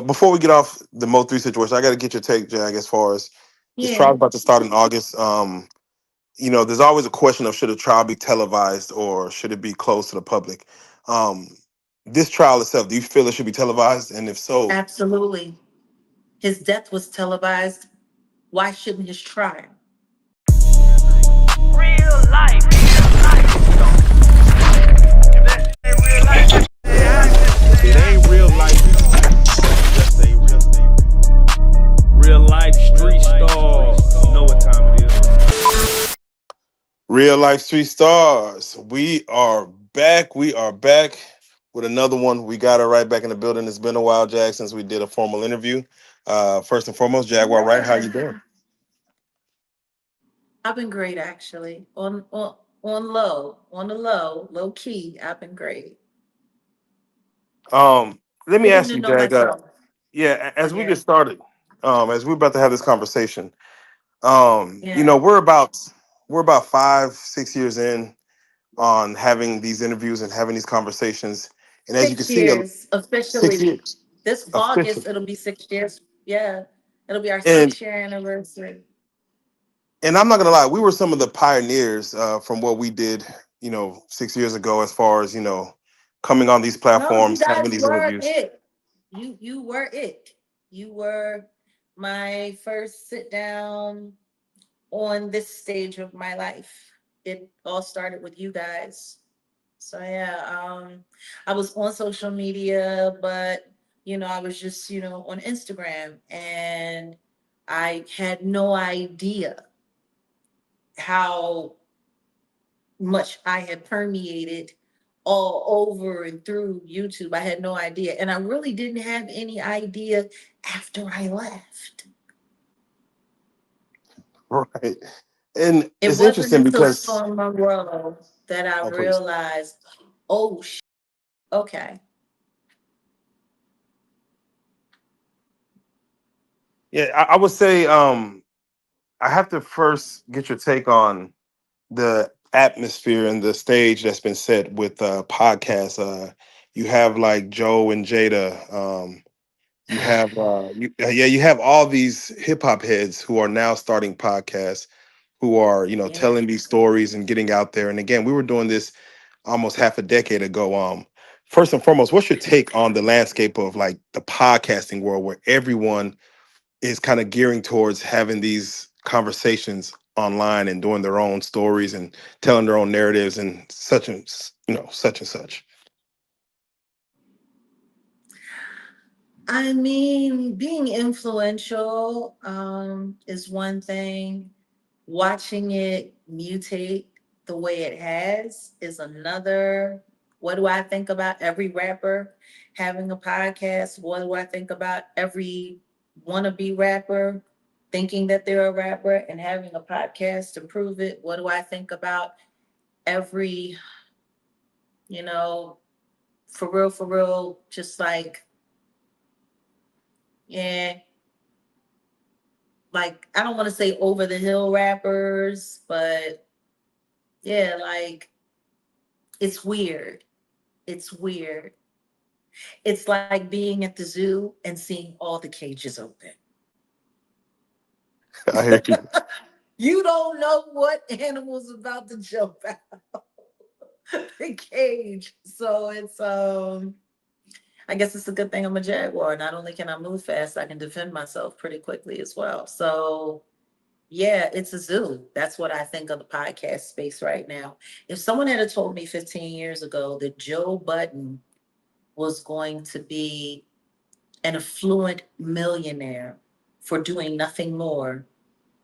Before we get off the MO3 situation, I got to get your take, Jag, as far as this trial Yeah. about to start in August. There's always a question of should a trial be televised or should it be closed to the public. Um, this trial itself, do you feel it should be televised? And if so, Absolutely. His death was televised. Why shouldn't his trial? Real life, real life. If that ain't real life, If it ain't real life, just say real life street stars. You know what time it is. Real Life Street Stars, we are back. We are back with another one. We got her right back in the building. It's been a while, Jag, since we did a formal interview. First and foremost, Jaguar Wright, how you doing? I've been great actually. On the low key. I've been great. Let me Getting ask to you, know Jag. myself. Yeah, as we Yeah. get started, as we're about to have this conversation, Yeah. we're about 5, 6 years in on having these interviews and having these conversations, and as you can Six see, years 6 years officially. This officially, August it'll be 6 years. Yeah. It'll be our and 6 year anniversary. and I'm not gonna lie, we were some of the pioneers from what we did, 6 years ago, as far as coming on these No, you platforms, having guys these were interviews. it. You were it. You were my first sit down on this stage of my life. It all started with you guys. So yeah, I was on social media, but I was just, on Instagram, and I had no idea how much I had permeated all over and through YouTube. I had no idea. And I really didn't have any idea after I left. Right. And It it's wasn't interesting until because, Storm Monroe that I oh, please. realized, oh, okay. Yeah, I would say I have to first get your take on the atmosphere and the stage that's been set with podcasts. You have like Joe and Jada. You have all these hip hop heads who are now starting podcasts, who are Yeah. telling these stories and getting out there. And again, we were doing this almost half a decade ago. First and foremost, what's your take on the landscape of like the podcasting world, where everyone is kind of gearing towards having these conversations online and doing their own stories and telling their own narratives and such and such. I mean, being influential is one thing. Watching it mutate the way it has is another. What do I think about every rapper having a podcast? What do I think about every wannabe rapper thinking that they're a rapper and having a podcast to prove it? What do I think about every, you know, for real, just like, yeah, like I don't want to say over the hill rappers, but yeah, like it's weird. It's weird. It's like being at the zoo and seeing all the cages open. I hear you. You don't know what animal's about to jump out the cage. So it's I guess it's a good thing I'm a jaguar. Not only can I move fast, I can defend myself pretty quickly as well. So yeah, it's a zoo. That's what I think of the podcast space right now. If someone had told me 15 years ago that Joe Budden was going to be an affluent millionaire for doing nothing more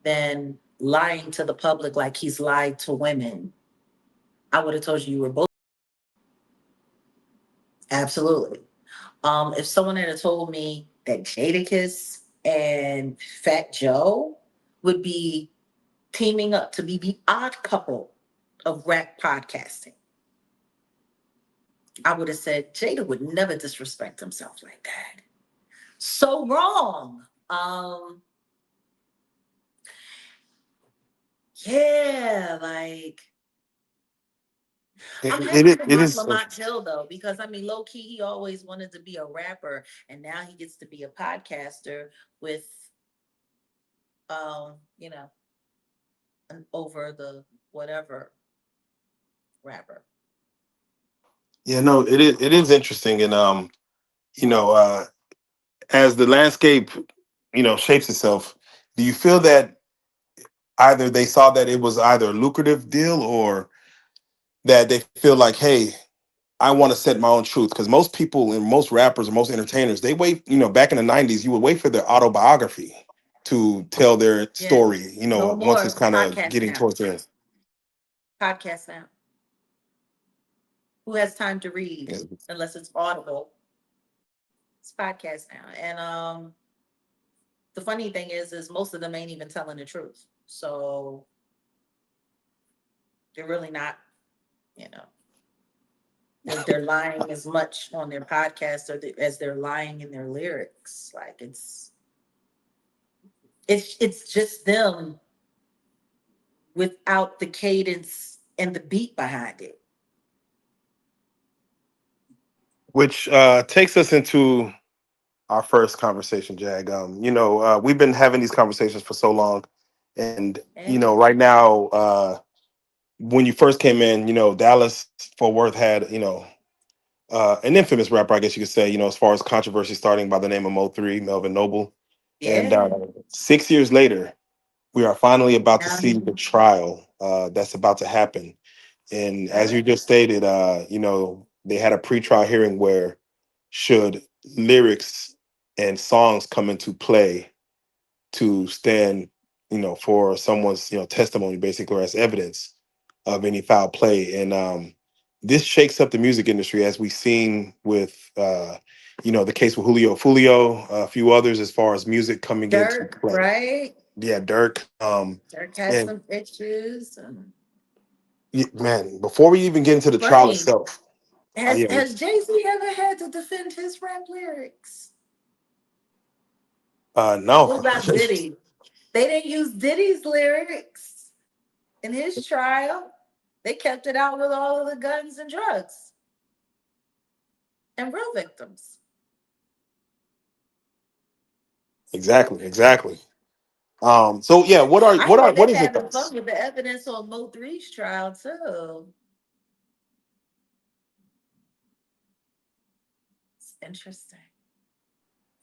than lying to the public like he's lied to women, I would have told you were both. Absolutely. If someone had told me that Jadakiss and Fat Joe would be teaming up to be the odd couple of rap podcasting, I would have said Jada would never disrespect himself like that. So wrong. Yeah, like I'm It, happy it, for it Mark is. Lamont Hill though, because I mean, low key, he always wanted to be a rapper, and now he gets to be a podcaster with, you know, an over the whatever rapper. Yeah, no, it is. It is interesting, and you know, as the landscape, shapes itself, do you feel that either they saw that it was either a lucrative deal or that they feel like, hey, I want to set my own truth? Because most people and most rappers and most entertainers, they wait, back in the 90s, you would wait for their autobiography to tell their Yeah, story, no once it's more kind of podcast getting now. towards the end. Podcast now. Who has time to read Yeah. unless it's Audible? It's podcast now, and the funny thing is most of them ain't even telling the truth. So they're really not, you know, they're lying as much on their podcast as they're lying in their lyrics. Like it's just them without the cadence and the beat behind it. Which takes us into our first conversation, Jag. We've been having these conversations for so long, and And right now, when you first came in, Dallas Fort Worth had, an infamous rapper, I guess you could say, as far as controversy, starting by the name of MO3, Melvin Noble, and yeah, 6 years later, we are finally about to now see the trial that's about to happen. And as you just stated, they had a pretrial hearing where should lyrics and songs come into play to stand, for someone's, testimony, basically, or as evidence of any foul play. And this shakes up the music industry, as we've seen with, the case with Julio, a few others, as far as music coming into Dirk, play. right? Yeah, Dirk. Dirk has And some issues. And man, before we even get into the trial funny. itself, Has yeah, has Jay-Z ever had to defend his rap lyrics? What no. about Diddy? They didn't use Diddy's lyrics in his trial. They kept it out with all of the guns and drugs and real victims. Exactly, exactly. So yeah, I heard what they is your having fun thoughts? with the evidence on Mo3's trial too. It's interesting.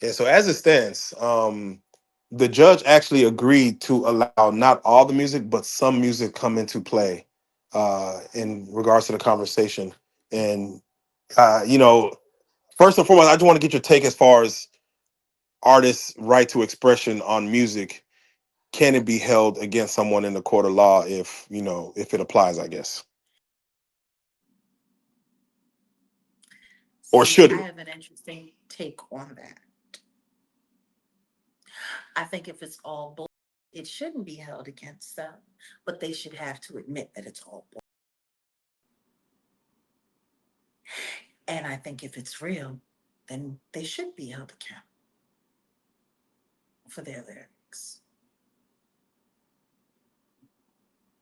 Yeah, so as it stands, the judge actually agreed to allow not all the music, but some music come into play in regards to the conversation. And first and foremost, I just want to get your take as far as artists' right to expression on music. Can it be held against someone in the court of law if it applies, I guess? Or See, should I it? have an interesting take on that. I think if it's all bull, it shouldn't be held against them, but they should have to admit that it's all bull. And I think if it's real, then they should be held accountable for their lyrics.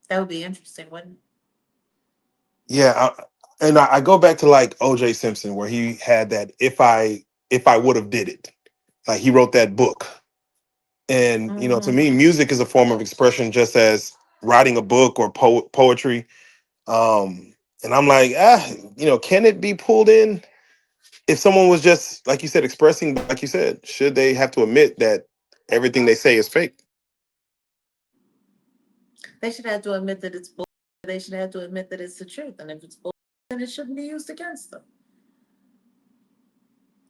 That would be interesting, wouldn't it? Yeah, I go back to like OJ Simpson, where he had that if I would have did it, like he wrote that book. And to Mm-hmm. me, music is a form of expression, just as writing a book or poetry. And I'm like, can it be pulled in if someone was just, like you said, expressing, like you said, should they have to admit that everything they say is fake? They should have to admit that it's bull. They should have to admit that it's the truth. And if it's bull, then it shouldn't be used against them.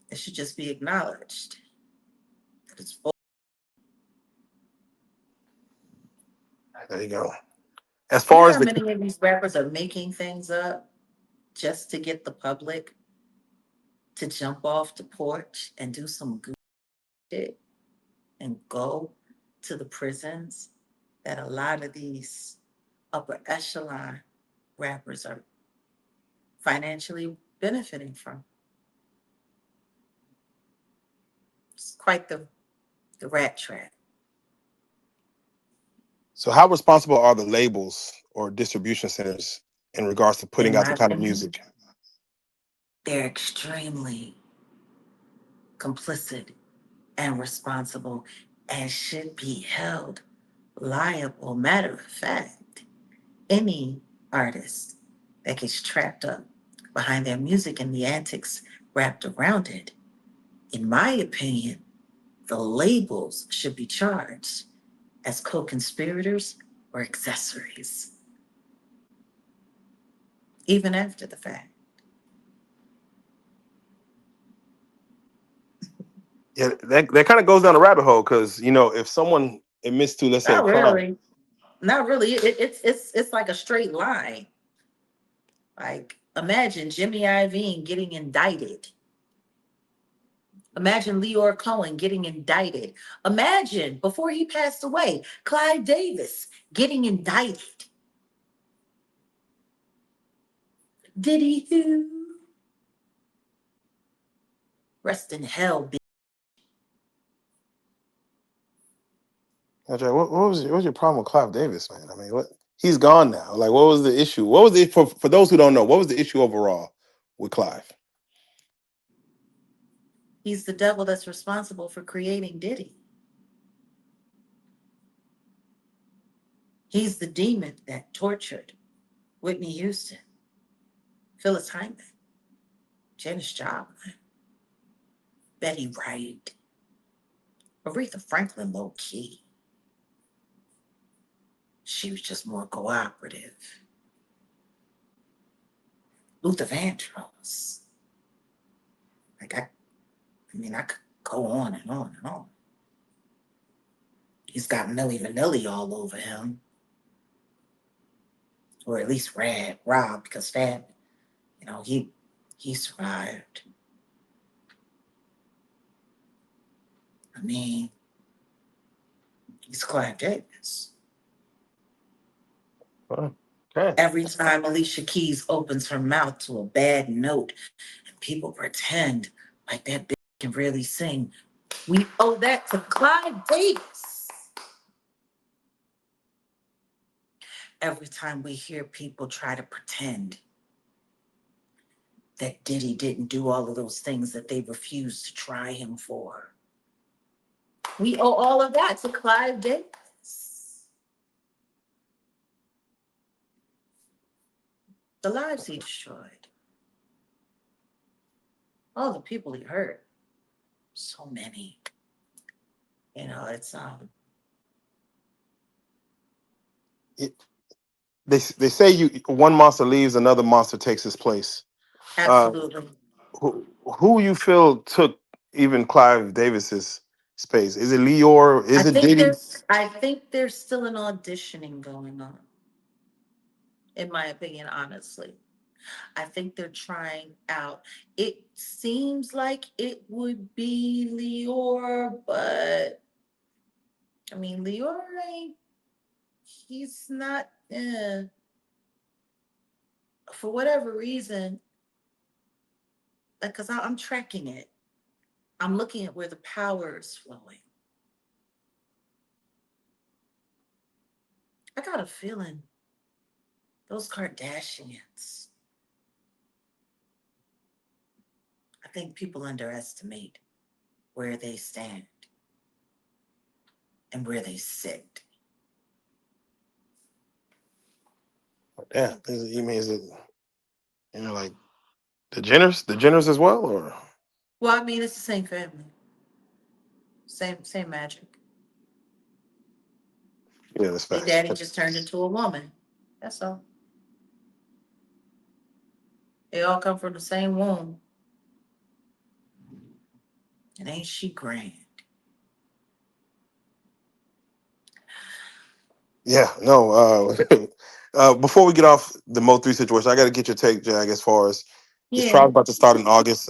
It should just be acknowledged that it's bull. There you go. As You far know as how the many of these rappers are making things up just to get the public to jump off the porch and do some good shit and go to the prisons that a lot of these upper echelon rappers are financially benefiting from. It's quite the rat trap. So how responsible are the labels or distribution centers in regards to putting In out the my kind of opinion, music. they're extremely complicit and responsible and should be held liable. Matter of fact, any artist that gets trapped up behind their music and the antics wrapped around it, in my opinion, the labels should be charged as co-conspirators or accessories, even after the fact. Yeah, that kind of goes down a rabbit hole because if someone admits to, let's say, a Not crime. really. Not really. It's like a straight line. Like imagine Jimmy Iovine getting indicted. Imagine Leor Cohen getting indicted. Imagine before he passed away, Clive Davis getting indicted. Diddy who? Rest in hell, bitch. Okay, what was your problem with Clive Davis, man? I mean, what he's gone now. Like, what was the issue? What was the for those who don't know? What was the issue overall with Clive? He's the devil that's responsible for creating Diddy. He's the demon that tortured Whitney Houston, Phyllis Hyman, Janis Joplin, Betty Wright, Aretha Franklin, low key. She was just more cooperative. Luther Vandross. Like I could go on and on and on. He's got Milli Vanilli all over him, or at least Rob, because Fab, he survived. I mean, he's Clive Davis. Okay. Every time Alicia Keys opens her mouth to a bad note, and people pretend like that bitch can really sing, we owe that to Clive Davis. Every time we hear people try to pretend that Diddy didn't do all of those things that they refused to try him for, we owe all of that to Clive Davis. The lives he destroyed, all the people he hurt, so many. It's It, they say one monster leaves, another monster takes its place. absolutely. Who you feel took even Clive Davis's space? Is it Leor? I Is it think Diddy? there's still an auditioning going on, in my opinion, honestly. I think they're trying out. It seems like it would be Leor, but I mean, Leor ain't, he's not, for whatever reason, because I'm tracking it. I'm looking at where the power is flowing. I got a feeling those Kardashians, I think people underestimate where they stand and where they sit. Yeah, you mean is it like the Jenners as well, or Well, I mean, it's the same family, same magic. yeah, that's Their facts. daddy just turned into a woman. That's all. They all come from the same womb. And ain't she grand? Yeah, no. Before we get off the Mo3 situation, I got to get your take, Jag, as far as this Yeah, trial about to start in August.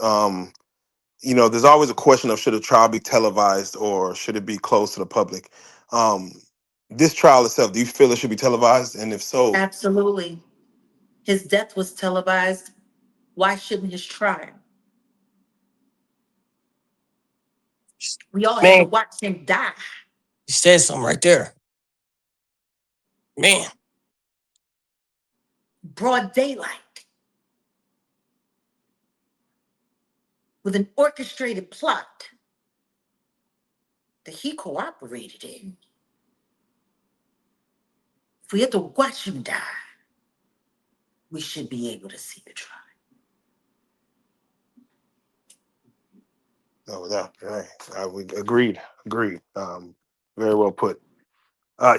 There's always a question of should a trial be televised or should it be closed to the public? Um, this trial itself, do you feel it should be televised? And if so, absolutely. His death was televised. Why shouldn't his trial? We all had to Man, watch him die. you said something right there. Man, broad daylight, with an orchestrated plot that he cooperated in. If we had to watch him die, we should be able to see the trial. No, without right. I would agreed. Very well put. Uh,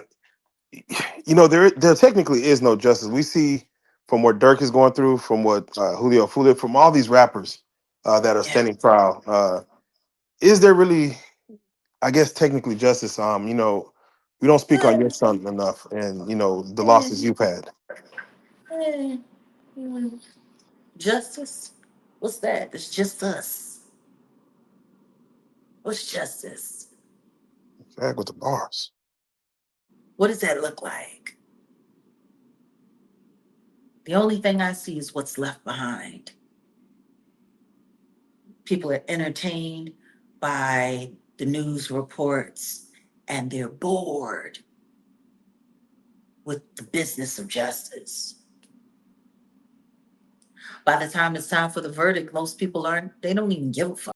there technically is no justice. We see from what Dirk is going through, from what Julio Fulip, from all these rappers that are Yeah. standing trial. Is there really, I guess, technically justice? We don't speak on your son enough, and the losses you've had. Eh, mm, Justice? What's that? It's just us. What's justice? Back with the bars. What does that look like? The only thing I see is what's left behind. People are entertained by the news reports and they're bored with the business of justice. By the time it's time for the verdict, most people they don't even give a fuck.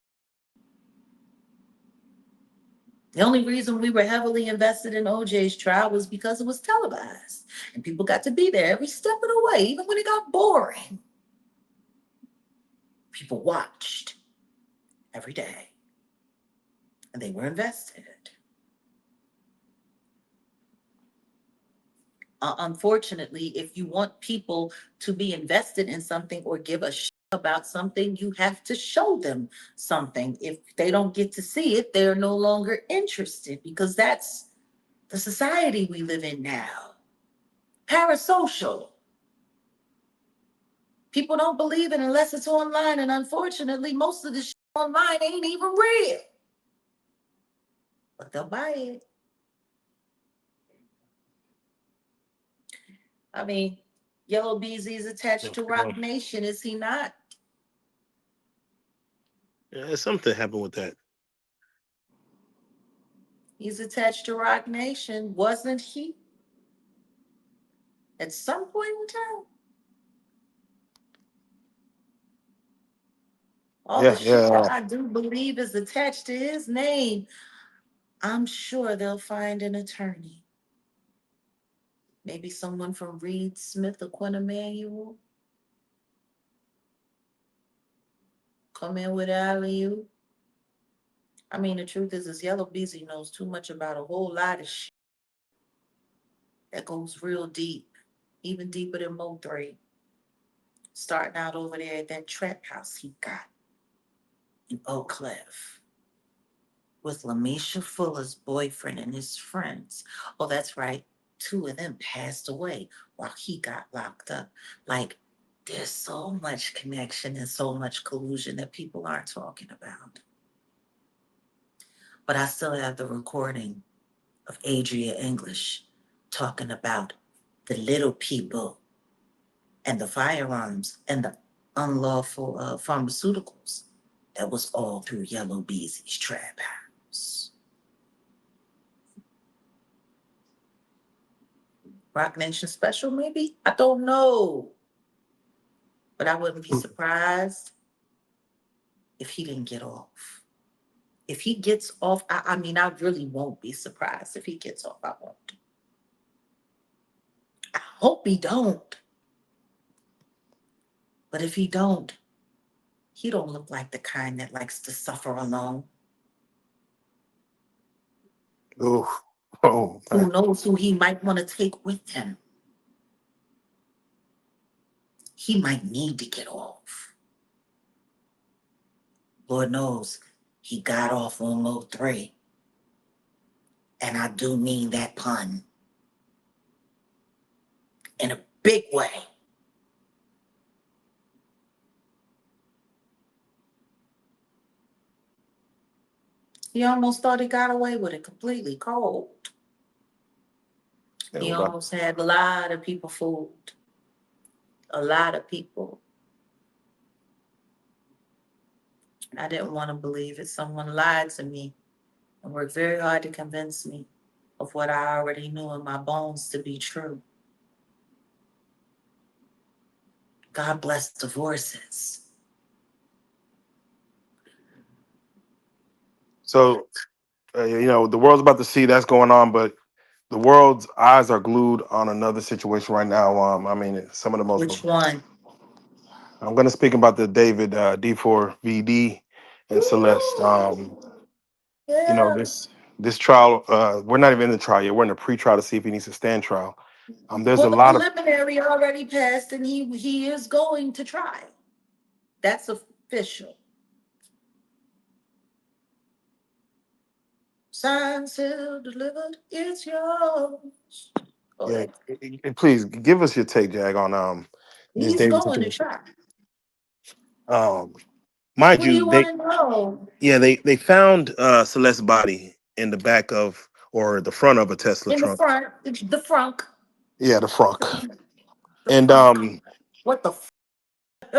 The only reason we were heavily invested in OJ's trial was because it was televised and people got to be there every step of the way, even when it got boring. People watched every day and they were invested. Unfortunately, if you want people to be invested in something or give a shit about something, you have to show them something. If they don't get to see it, they're no longer interested, because that's the society we live in now. Parasocial. People don't believe it unless it's online, and unfortunately, most of the shit online ain't even real. But they'll buy it. I mean, Yellow Beezy's attached to Rock Nation, is he not? Yeah, something happened with that. He's attached to Rock Nation, wasn't he? At some point in time. All the shit that I do believe is attached to his name, I'm sure they'll find an attorney. Maybe someone from Reed Smith or Quinn Emanuel. Come in with alley. I mean, the truth is Yellow Beezy knows too much about a whole lot of shit that goes real deep, even deeper than MO3. Starting out over there at that trap house he got in Oak Cliff with Lamisha Fuller's boyfriend and his friends. Oh, that's right. 2 of them passed away while he got locked up. Like, there's so much connection and so much collusion that people aren't talking about. But I still have the recording of Adria English talking about the little people and the firearms and the unlawful pharmaceuticals. That was all through Yellow Beezy's trap house. Rock Nation special, maybe? I don't know. But I wouldn't be surprised if he didn't get off. If he gets off, I mean, I really won't be surprised if he gets off. I won't. I hope he don't. But if he don't look like the kind that likes to suffer alone. Oh, who knows who he might want to take with him. He might need to get off. Lord knows he got off on MO3. And I do mean that pun. In a big way. He almost thought he got away with it completely cold. He almost had a lot of people fooled. A lot of people. I didn't want to believe it. Someone lied to me and worked very hard to convince me of what I already knew in my bones to be true. God bless divorces. So the world's about to see that's going on, but the world's eyes are glued on another situation right now. I mean, some of the most. Which one? I'm going to speak about the David D4VD and Celeste. Ooh, yeah. This trial. We're not even in the trial yet. We're in the pre-trial to see if he needs to stand trial. There's a Well, the lot of. preliminary already passed, and he is going to trial. That's official. Signed, sealed, delivered. It's yours. Go Yeah, ahead. please give us your take, Jag, on this He's David going to situation. trial. Um, Mind What do you, you want to know? they found Celeste's body in the back of or the front of a Tesla In the trunk. front, the frunk, Yeah, the frunk. the And frunk. What the?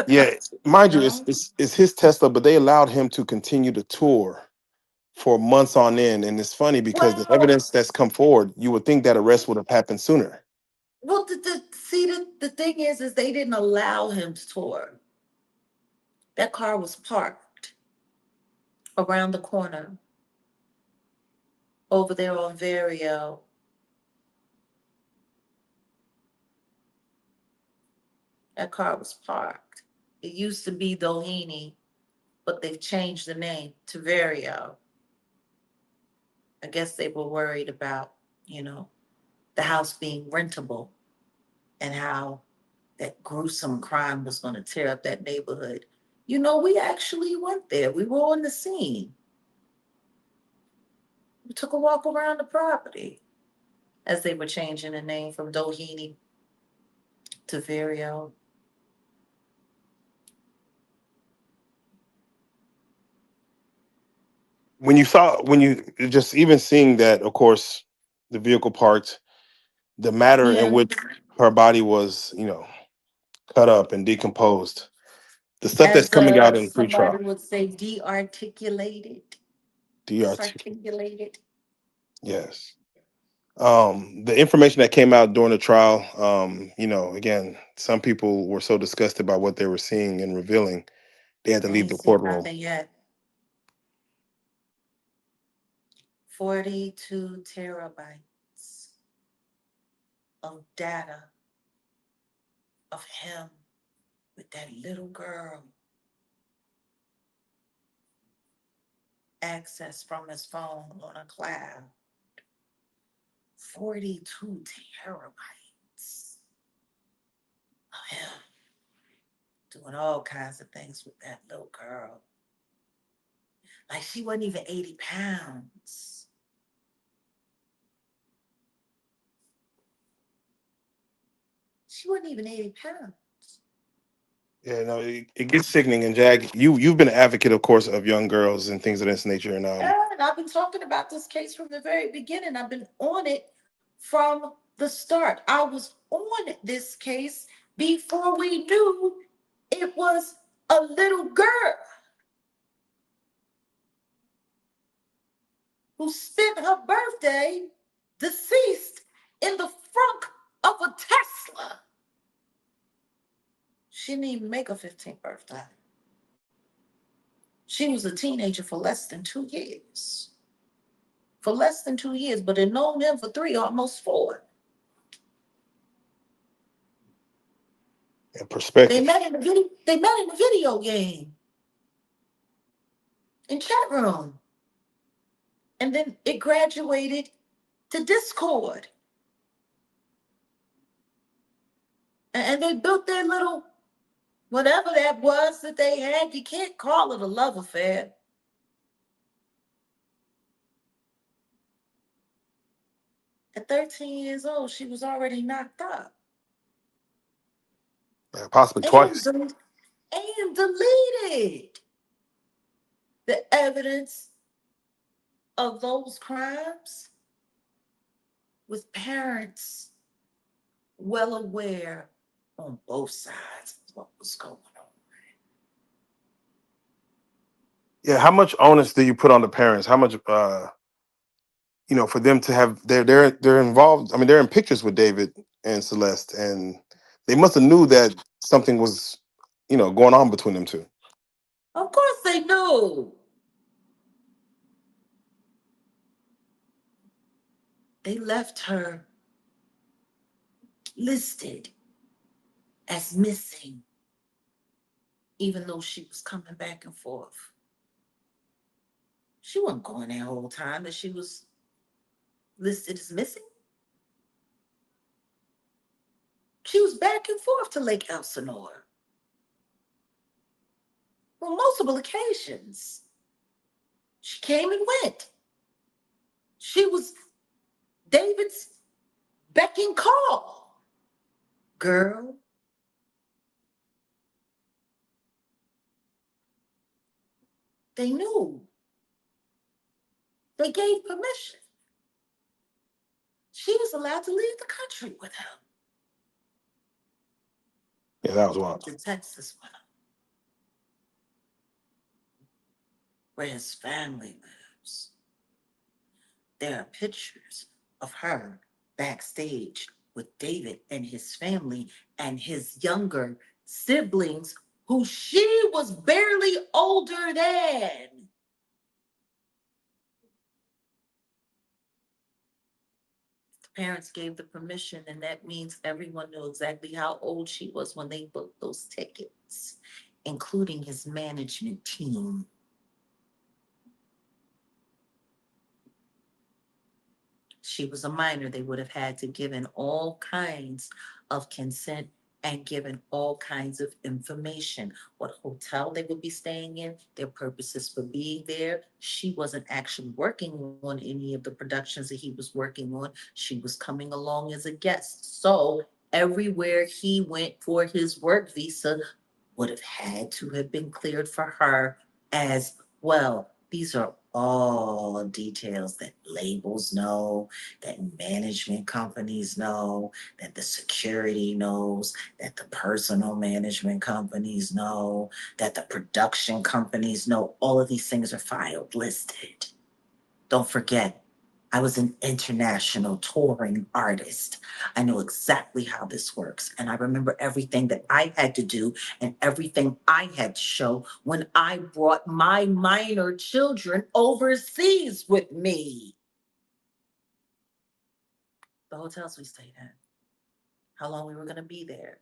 yeah, mind you, No. it's his Tesla, but they allowed him to continue to tour for months on end. And it's funny because the Well, evidence that's come forward, you would think that arrest would have happened sooner. well. See, the thing is they didn't allow him to tour. That car was parked around the corner over there on Vario. That car was parked. It used to be Doheny, but they've changed the name to Vario. I guess they were worried about, you know, the house being rentable and how that gruesome crime was going to tear up that neighborhood. We actually went there. We were on the scene. We took a walk around the property as they were changing the name from Doheny to Vario. When you just even seeing that, of course, the vehicle parked, the matter in Yeah. which her body was, cut up and decomposed, the stuff that's As coming out in somebody pretrial, would say, de-articulated, DRT, disarticulated. yes. The information that came out during the trial, again, some people were so disgusted by what they were seeing and revealing, they had to I leave ain't the seen courtroom. nothing yet. 42 terabytes of data of him with that little girl, access from his phone on a cloud. 42 terabytes of him doing all kinds of things with that little girl. Like she wasn't even 80 pounds. She wasn't even 80 pounds. Yeah, no, it gets sickening. And Jag, you've been an advocate, of course, of young girls and things of this nature. And And I've been talking about this case from the very beginning. I've been on it from the start. I was on this case before we knew it was a little girl who spent her birthday deceased in the frunk of a Tesla. She didn't even make her 15th birthday. She was a teenager for less than 2 years. For less than 2 years, but had known him for 3, almost 4. They perspective. met in the video. They met in the video game in chat room, and then it graduated to Discord, and they built their little whatever that was that they had. You can't call it a love affair. At 13 years old, she was already knocked up Possibly and, twice. and deleted the evidence of those crimes with parents well aware on both sides of what was going on. Yeah, how much onus do you put on the parents? How much, for them to have they're involved. I mean, they're in pictures with David and Celeste, and they must have knew that something was, going on between them two. Of course they knew. They left her listed as missing, even though she was coming back and forth. She wasn't going that whole time that she was listed as missing. She was back and forth to Lake Elsinore on multiple occasions. She came and went. She was David's beck and call. Girl. They knew. They gave permission. She was allowed to leave the country with him. Yeah, that was wild. To Texas with him, where his family lives. There are pictures of her backstage with David and his family and his younger siblings who she was barely older than. The parents gave the permission, and that means everyone knew exactly how old she was when they booked those tickets, including his management team. She was a minor. They would have had to given all kinds of consent and given all kinds of information. What hotel they would be staying in, their purposes for being there. She wasn't actually working on any of the productions that he was working on. She was coming along as a guest. So everywhere he went for his work visa would have had to have been cleared for her as well. These are all details that labels know, that management companies know, that the security knows, that the personal management companies know, that the production companies know. All of these things are filed, listed. Don't forget, I was an international touring artist. I know exactly how this works. And I remember everything that I had to do and everything I had to show when I brought my minor children overseas with me. The hotels we stayed in, how long we were going to be there,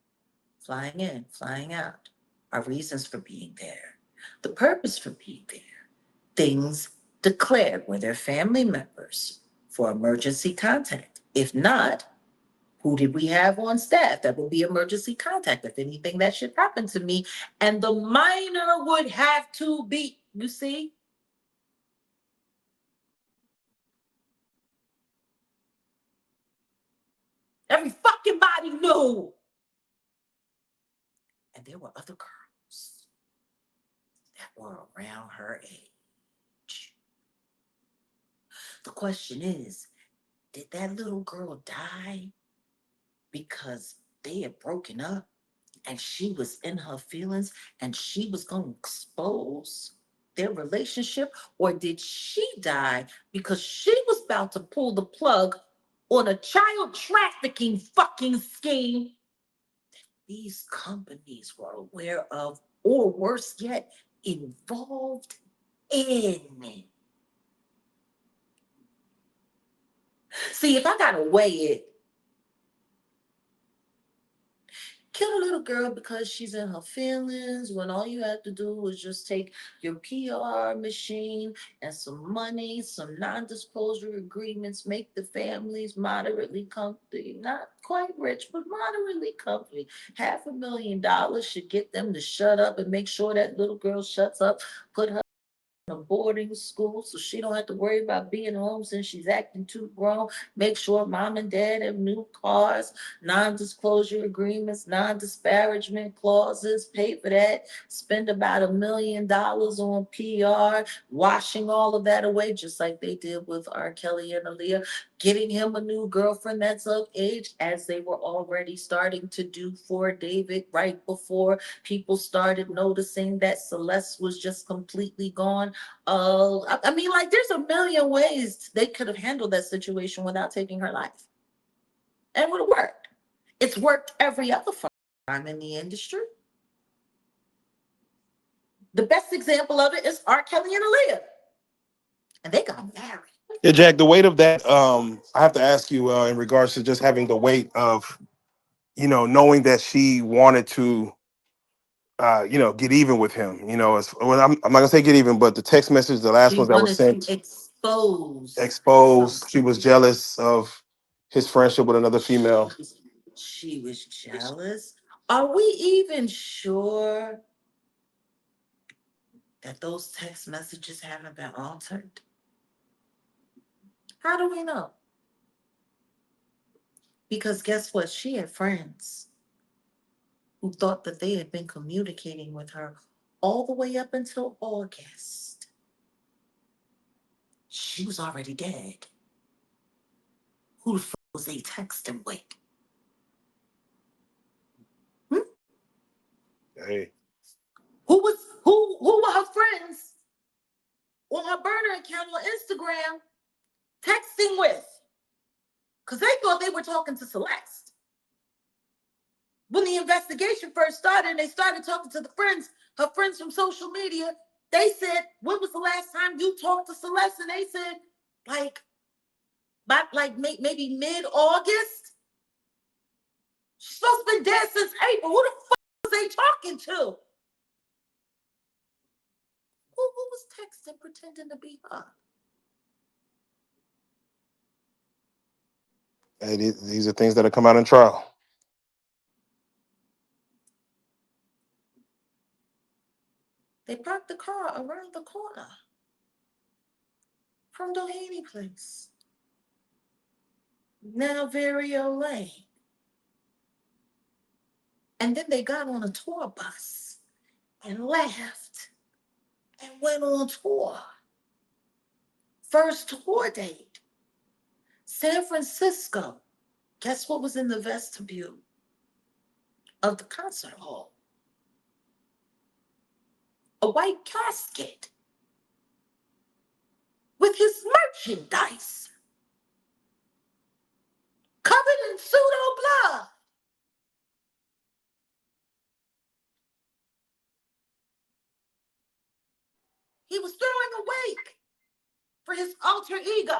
flying in, flying out, our reasons for being there, the purpose for being there, things declared were their family members for emergency contact. If not, who did we have on staff that would be emergency contact if anything that should happen to me? And the minor would have to be, you see? Every fucking body knew. And there were other girls that were around her age. The question is, did that little girl die because they had broken up and she was in her feelings and she was going to expose their relationship? Or did she die because she was about to pull the plug on a child trafficking fucking scheme that these companies were aware of, or worse yet, involved in? See, if I gotta weigh it, kill a little girl because she's in her feelings when all you have to do is just take your PR machine and some money, some non-disclosure agreements, make the families moderately comfy, not quite rich, but moderately comfy. $500,000 should get them to shut up and make sure that little girl shuts up, put her a boarding school so she don't have to worry about being home since she's acting too grown. Make sure mom and dad have new cars, non-disclosure agreements, non-disparagement clauses, pay for that, spend about $1 million on PR, washing all of that away, just like they did with R. Kelly and Aaliyah, getting him a new girlfriend that's of age, as they were already starting to do for David right before people started noticing that Celeste was just completely gone. I mean, like, there's a million ways they could have handled that situation without taking her life. And it would have worked. It's worked every other I'm in the industry. The best example of it is R. Kelly and Aaliyah. And they got married. Yeah, Jack, the weight of that, I have to ask you in regards to just having the weight of, knowing that she wanted to, get even with him. Well, I'm not gonna say get even, but the text message, the last She ones that was wanted to sent, expose exposed. She something. was jealous of his friendship with another female. She was jealous. Are we even sure that those text messages haven't been altered? How do we know? Because guess what? She had friends who thought that they had been communicating with her all the way up until August. She was already dead. Who the fuck was they texting with? Hey, Who were her friends on her burner account on Instagram texting with? Because they thought they were talking to Celeste. When the investigation first started and they started talking to her friends from social media, they said, when was the last time you talked to Celeste? And they said, maybe mid-August. She's supposed to be dead since April. Who the fuck was they talking to? Who was texting pretending to be her? hey, these are things that have come out in trial. They parked the car around the corner from Doheny Place. Now Vario Lane. And then they got on a tour bus and left and went on tour. First tour date, San Francisco. Guess what was in the vestibule of the concert hall? A white casket with his merchandise covered in pseudo blood. He was throwing a wake for his alter ego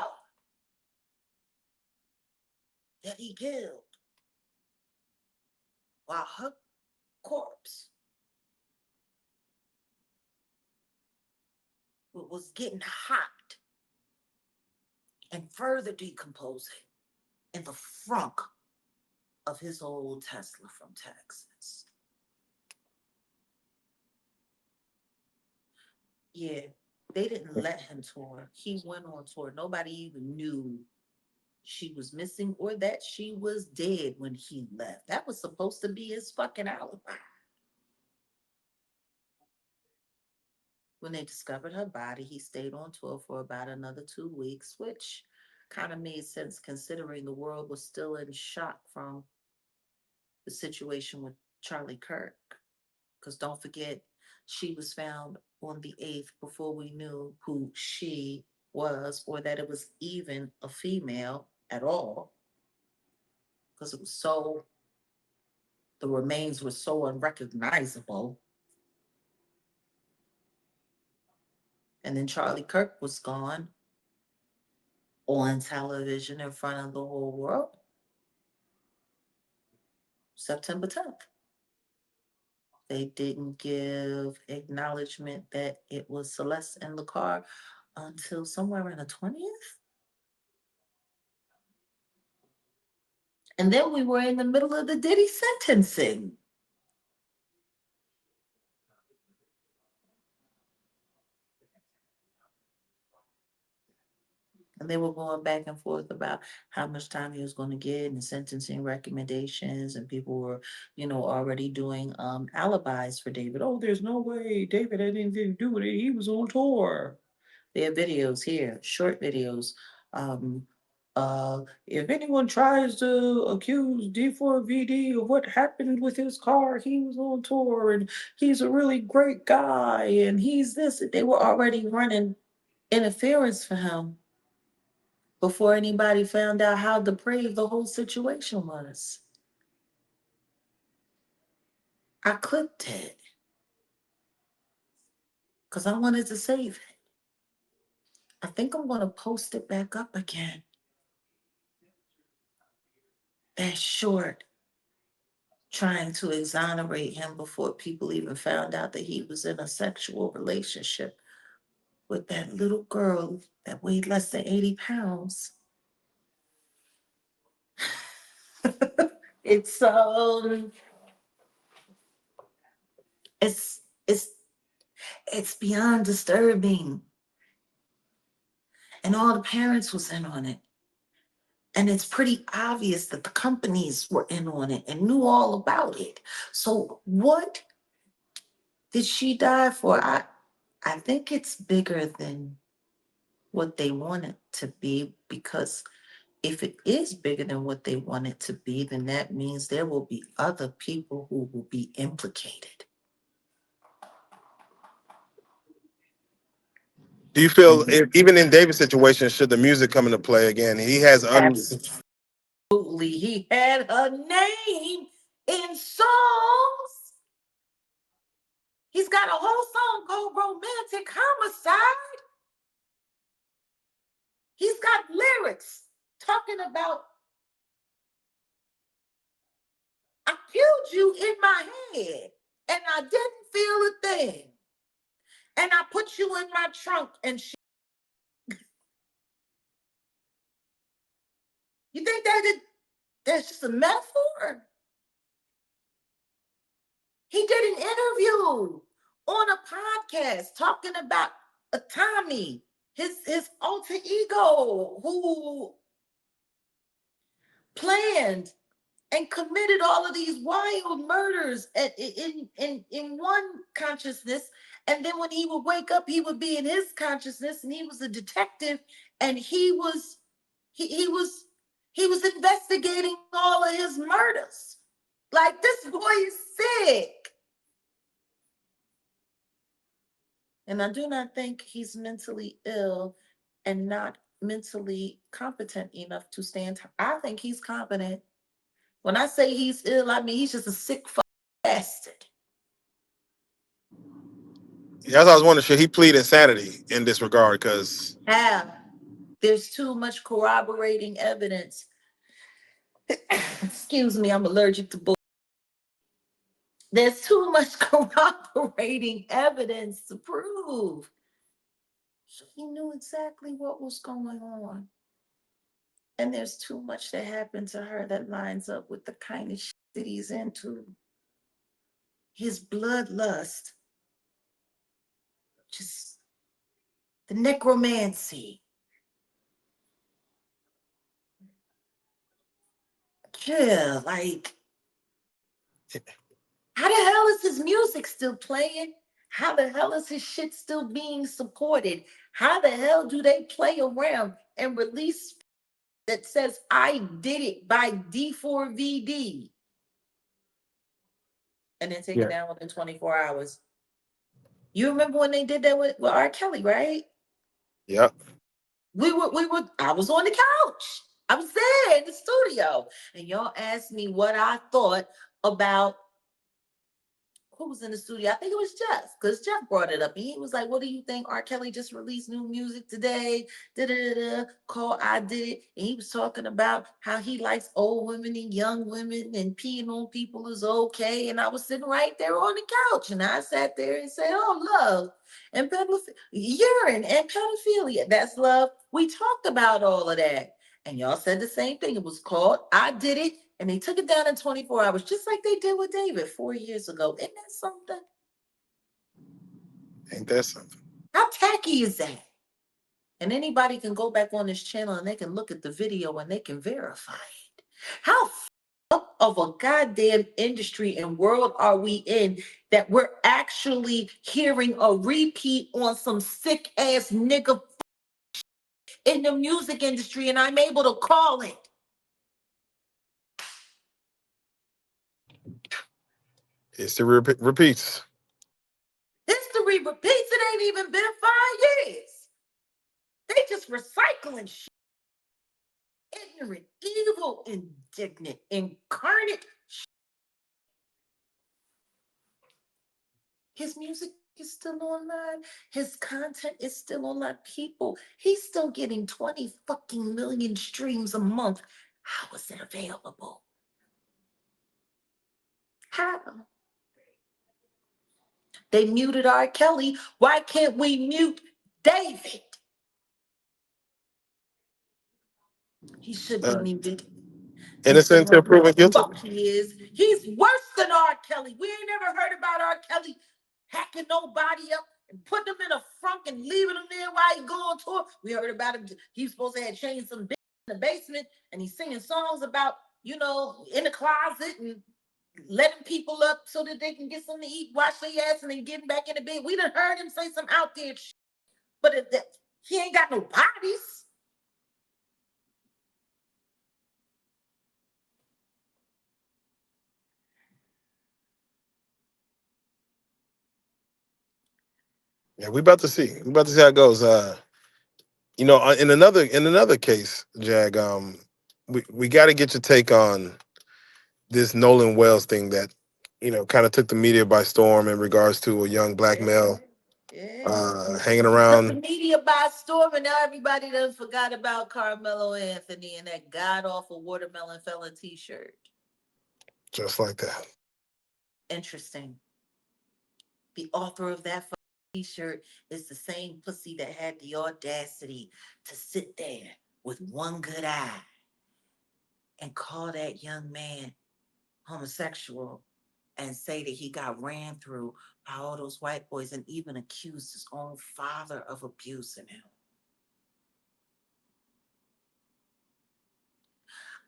that he killed while her corpse was getting hot and further decomposing in the frunk of his old Tesla from Texas. Yeah, they didn't let him tour. He went on tour. Nobody even knew she was missing or that she was dead when he left. That was supposed to be his fucking alibi. When they discovered her body, he stayed on tour for about another 2 weeks, which kind of made sense considering the world was still in shock from the situation with Charlie Kirk. Because don't forget, she was found on the 8th before we knew who she was or that it was even a female at all. Because the remains were so unrecognizable. And then Charlie Kirk was gone on television in front of the whole world. September 10th. They didn't give acknowledgement that it was Celeste in the car until somewhere around the 20th. And then we were in the middle of the Diddy sentencing. And they were going back and forth about how much time he was going to get and sentencing recommendations. And people were, already doing alibis for David. Oh, there's no way David had anything to do with it. He was on tour. They have videos here, short videos. If anyone tries to accuse D4VD of what happened with his car, he was on tour and he's a really great guy and he's this. They were already running interference for him before anybody found out how depraved the whole situation was. I clipped it because I wanted to save it. I think I'm going to post it back up again. That short, trying to exonerate him before people even found out that he was in a sexual relationship with that little girl that weighed less than 80 pounds. It's it's it's it's beyond disturbing. And all the parents was in on it. And it's pretty obvious that the companies were in on it and knew all about it. So what did she die for? I think it's bigger than what they want it to be, because if it is bigger than what they want it to be, then that means there will be other people who will be implicated. Do you feel even in David's situation, should the music come into play again? He has Absolutely. He had her name in songs. He's got a whole song called Romantic Homicide. He's got lyrics talking about, I killed you in my head and I didn't feel a thing. And I put you in my trunk and shit. You think that's just a metaphor? He did an interview on a podcast talking about Tommy, his alter ego, who planned and committed all of these wild murders in one consciousness. And then when he would wake up, he would be in his consciousness, and he was a detective, and he was investigating all of his murders. Like, this boy is sick. And I do not think he's mentally ill and not mentally competent enough to stand. I think he's competent. When I say he's ill, I mean he's just a sick bastard. Yeah, I was wondering, should he plead insanity in this regard? Because There's too much corroborating evidence. Excuse me, I'm allergic to bull. There's too much corroborating evidence to prove he knew exactly what was going on. And there's too much that happened to her that lines up with the kind of shit that he's into. His bloodlust, just the necromancy. Yeah, like, how the hell is his music still playing? How the hell is his shit still being supported? How the hell do they play around and release that says I Did It by D4VD and then take it down within 24 hours? You remember when they did that with R. Kelly, right? Yep. I was on the couch. I was there in the studio. And y'all asked me what I thought about who was in the studio. I think it was Jeff, because Jeff brought it up. And he was like, what do you think? R. Kelly just released new music today. Called I Did It. And he was talking about how he likes old women and young women, and peeing on people is okay. And I was sitting right there on the couch. And I sat there and said, oh, love and urine and pedophilia. That's love. We talked about all of that. And y'all said the same thing. It was called I Did It. And they took it down in 24 hours, just like they did with David 4 years ago. Isn't that something? Ain't that something? How tacky is that? And anybody can go back on this channel and they can look at the video and they can verify it. How up of a goddamn industry and world are we in that we're actually hearing a repeat on some sick ass nigga in the music industry, and I'm able to call it? History repeats. History repeats. It ain't even been 5 years. They just recycling shit. Ignorant, evil, indignant, incarnate shit. His music is still online. His content is still online. People, he's still getting 20 fucking million streams a month. How is it available? How? They muted R. Kelly. Why can't we mute David? He should be muted. Innocent until proven guilty. Fuck he is. He's worse than R. Kelly. We ain't never heard about R. Kelly hacking nobody up and putting him in a frunk and leaving him there while he go on tour. We heard about him. He's supposed to have changed some bitch in the basement, and he's singing songs about, in the closet and letting people up so that they can get something to eat, wash their ass, and then getting back in the bed. We done heard him say some out there shit, but he ain't got no bodies. Yeah, we about to see. We about to see how it goes. In another case, Jag, we got to get your take on this Nolan Wells thing that, kind of took the media by storm in regards to a young black male hanging Took the around. media by storm, and now everybody done forgot about Carmelo Anthony and that god awful watermelon fella t-shirt. Just like that. Interesting. The author of that t-shirt is the same pussy that had the audacity to sit there with one good eye and call that young man homosexual and say that he got ran through by all those white boys and even accused his own father of abusing him.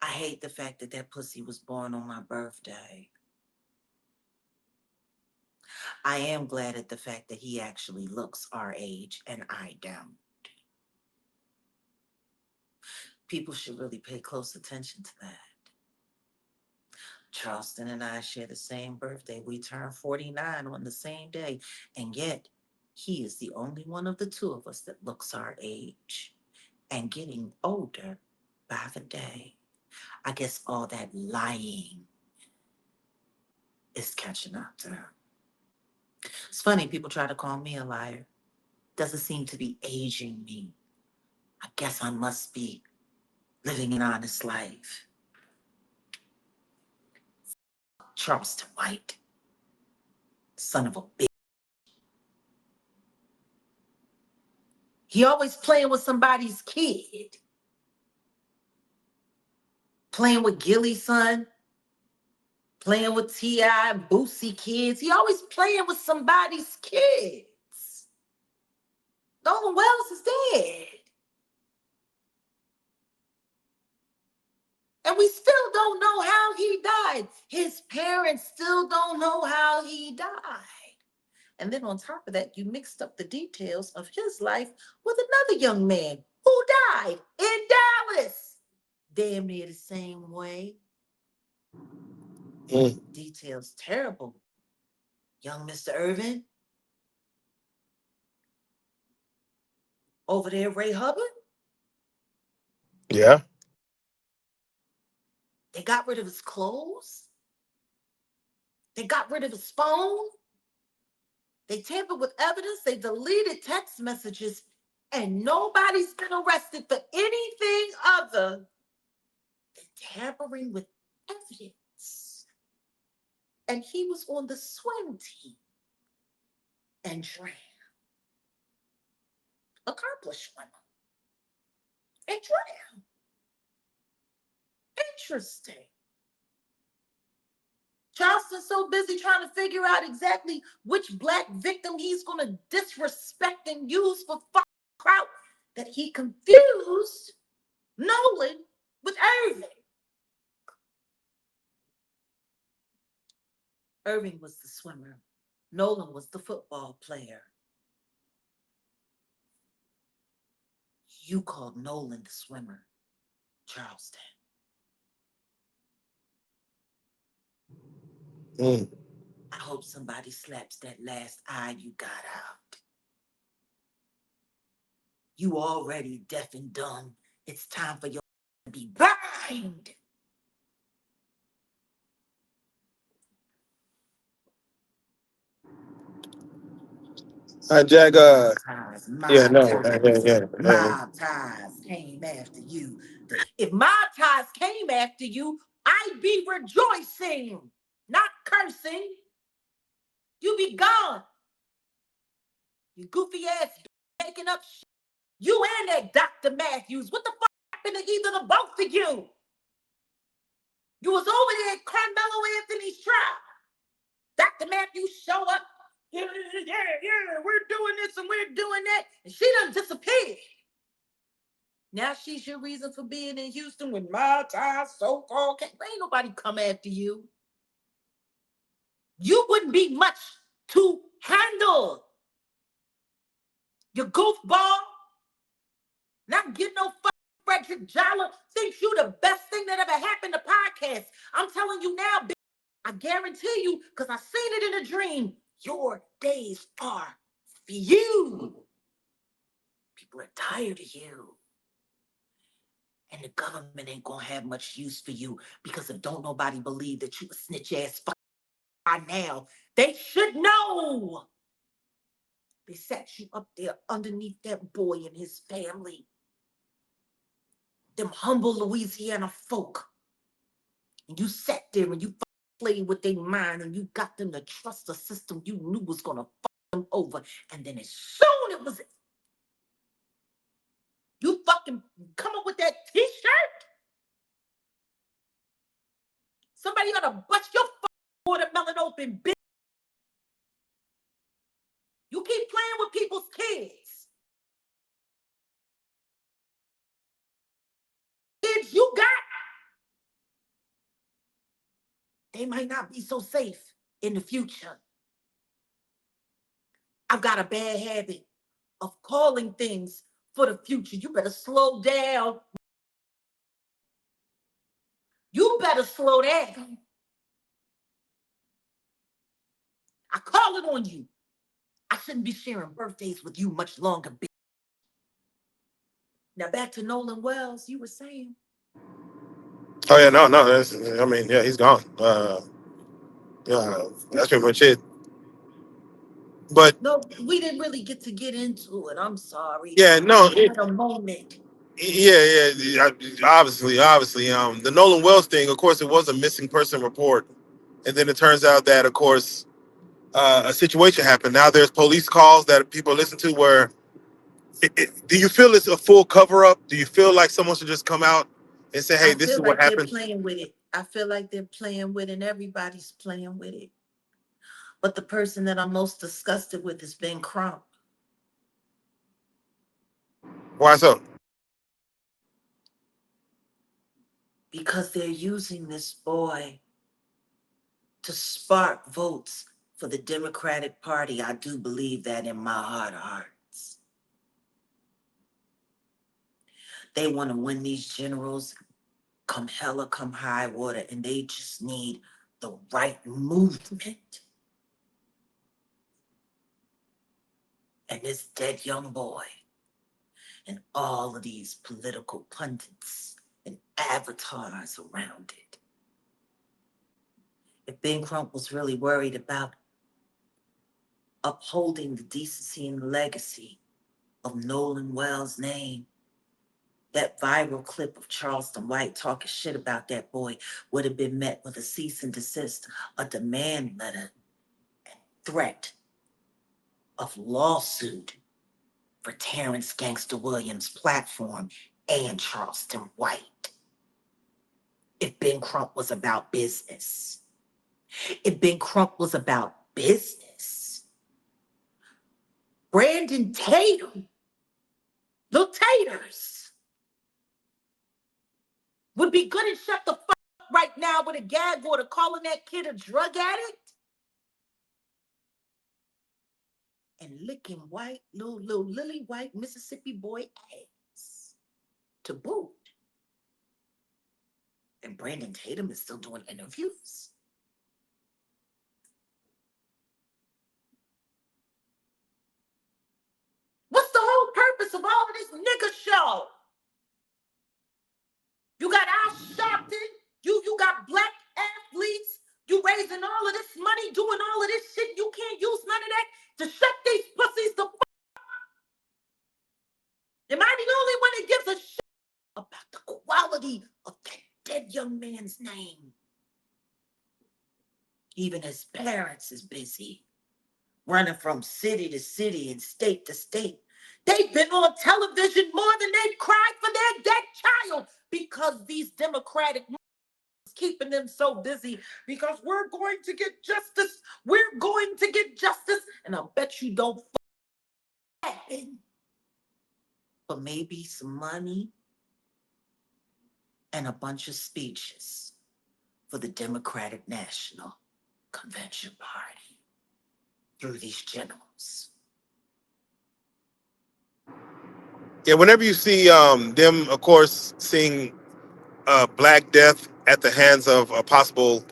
I hate the fact that that pussy was born on my birthday. I am glad at the fact that he actually looks our age and I don't. People should really pay close attention to that. Charleston and I share the same birthday. We turned 49 on the same day, and yet he is the only one of the two of us that looks our age and getting older by the day. I guess all that lying is catching up to him. It's funny, people try to call me a liar. Doesn't seem to be aging me. I guess I must be living an honest life. Charleston White. Son of a bitch. He always playing with somebody's kid. Playing with Gilly's son. Playing with T.I. and Boosie kids. He always playing with somebody's kids. Nolan Wells is dead. And we still don't know how he died. His parents still don't know how he died. And then on top of that, you mixed up the details of his life with another young man who died in Dallas. Damn near the same way. Details terrible. Young Mr. Irvin. Over there, Ray Hubbard. Yeah. They got rid of his clothes. They got rid of his phone. They tampered with evidence. They deleted text messages. And nobody's been arrested for anything other than tampering with evidence. And he was on the swim team and drowned. Accomplished swimmer. And drowned. Interesting. Charleston's so busy trying to figure out exactly which black victim he's going to disrespect and use for clout that he confused Nolan with Irving. Irving was the swimmer. Nolan was the football player. You called Nolan the swimmer, Charleston. I hope somebody slaps that last eye you got out. You already deaf and dumb. It's time for your to be blind. Jag. Mob Yeah, no, ties, yeah. mob ties came after you. If mob ties came after you, I'd be rejoicing, not cursing. You be gone. You goofy ass making up shit. You and that Dr. Matthews. What the fuck happened to either the both of you? You was over there at Carmelo Anthony's trial. Dr. Matthews show up. Yeah, we're doing this and we're doing that. And she done disappeared. Now she's your reason for being in Houston with my ties, so-called. Ain't nobody come after you. You wouldn't be much to handle. You goofball. Not getting no fucking Frederick Jolly thinks you the best thing that ever happened to podcasts. I'm telling you now, bitch, I guarantee you, because I seen it in a dream, your days are few. People are tired of you. And the government ain't gonna have much use for you, because if don't nobody believe that you a snitch ass fuck by now, they should know. They sat you up there underneath that boy and his family. Them humble Louisiana folk. And you sat there and you played with their mind and you got them to trust a system you knew was gonna fuck them over. And then as soon as it was, you fucking come up with that t-shirt. Somebody ought to bust your fucking watermelon open, bitch. You keep playing with people's kids. Kids you got, they might not be so safe in the future. I've got a bad habit of calling things for the future. You better slow down. You better slow down. I call it on you. I shouldn't be sharing birthdays with you much longer, bitch. Now back to Nolan Wells, you were saying. Oh yeah, no. Yeah, he's gone. Yeah, that's pretty much it. But No, we didn't really get into it. I'm sorry. yeah, no. I had a moment. Yeah. Obviously. The Nolan Wells thing. Of course, it was a missing person report, and then it turns out that, of course, a situation happened. Now there's police calls that people listen to. Where do you feel it's a full cover up? Do you feel like someone should just come out and say, "Hey, I this is feel what like they're happened"? playing with it. I feel like they're playing with it, and everybody's playing with it. But the person that I'm most disgusted with is Ben Crump. Why so? Because they're using this boy to spark votes for the Democratic Party. I do believe that in my heart of hearts. They want to win these generals come hell or come high water, and they just need the right movement. And this dead young boy and all of these political pundits and avatars around it. If Ben Crump was really worried about upholding the decency and legacy of Nolan Wells' name, that viral clip of Charleston White talking shit about that boy would have been met with a cease and desist, a demand letter, and threat of lawsuit for Terrence Gangster Williams' platform and Charleston White. If Ben Crump was about business. If Ben Crump was about business. Brandon Tatum, the Taters, would be good and shut the fuck up right now with a gag order calling that kid a drug addict and licking white, little lily white Mississippi boy ass to boot. And Brandon Tatum is still doing interviews. What's the whole purpose of all of this nigga show? You got Al Sharpton, you got black athletes, you raising all of this money, doing all of this shit. You can't use none of that to shut these pussies the quality of that dead young man's name. Even his parents is busy running from city to city and state to state. They've been on television more than they've cried for their dead child because these Democratic keeping them so busy because we're going to get justice. We're going to get justice. And I bet you don't happen. But maybe some money and a bunch of speeches for the Democratic National Convention Party through these generals. Yeah, whenever you see them, of course, seeing Black death at the hands of a possible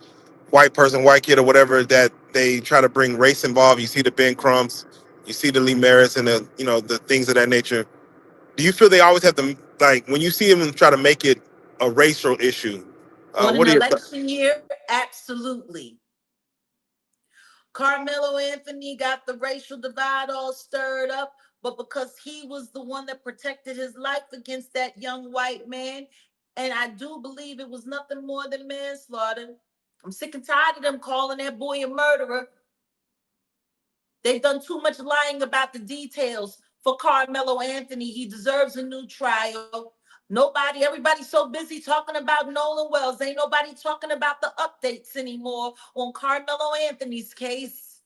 white person, white kid, or whatever, that they try to bring race involved. You see the Ben Crumps, you see the Lee Merritts, and the things of that nature. Do you feel they always have to, like, when you see them try to make it a racial issue? On an What are your election year, absolutely. Carmelo Anthony got the racial divide all stirred up, but because he was the one that protected his life against that young white man, and I do believe it was nothing more than manslaughter. I'm sick and tired of them calling that boy a murderer. They've done too much lying about the details for Carmelo Anthony. He deserves a new trial. Everybody's so busy talking about Nolan Wells. Ain't nobody talking about the updates anymore on Carmelo Anthony's case.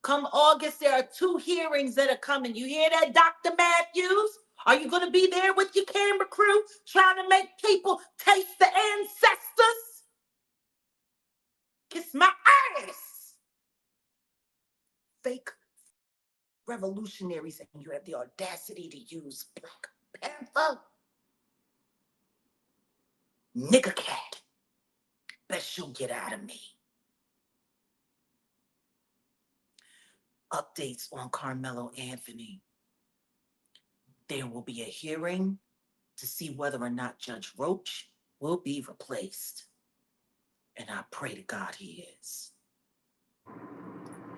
Come August, there are 2 hearings that are coming. You hear that, Dr. Matthews? Are you going to be there with your camera crew trying to make people taste the ancestors? Kiss my ass. Fake revolutionaries, and you have the audacity to use Black Panther. Nigger cat. Best you get out of me. Updates on Carmelo Anthony. There will be a hearing to see whether or not Judge Roach will be replaced. And I pray to God he is.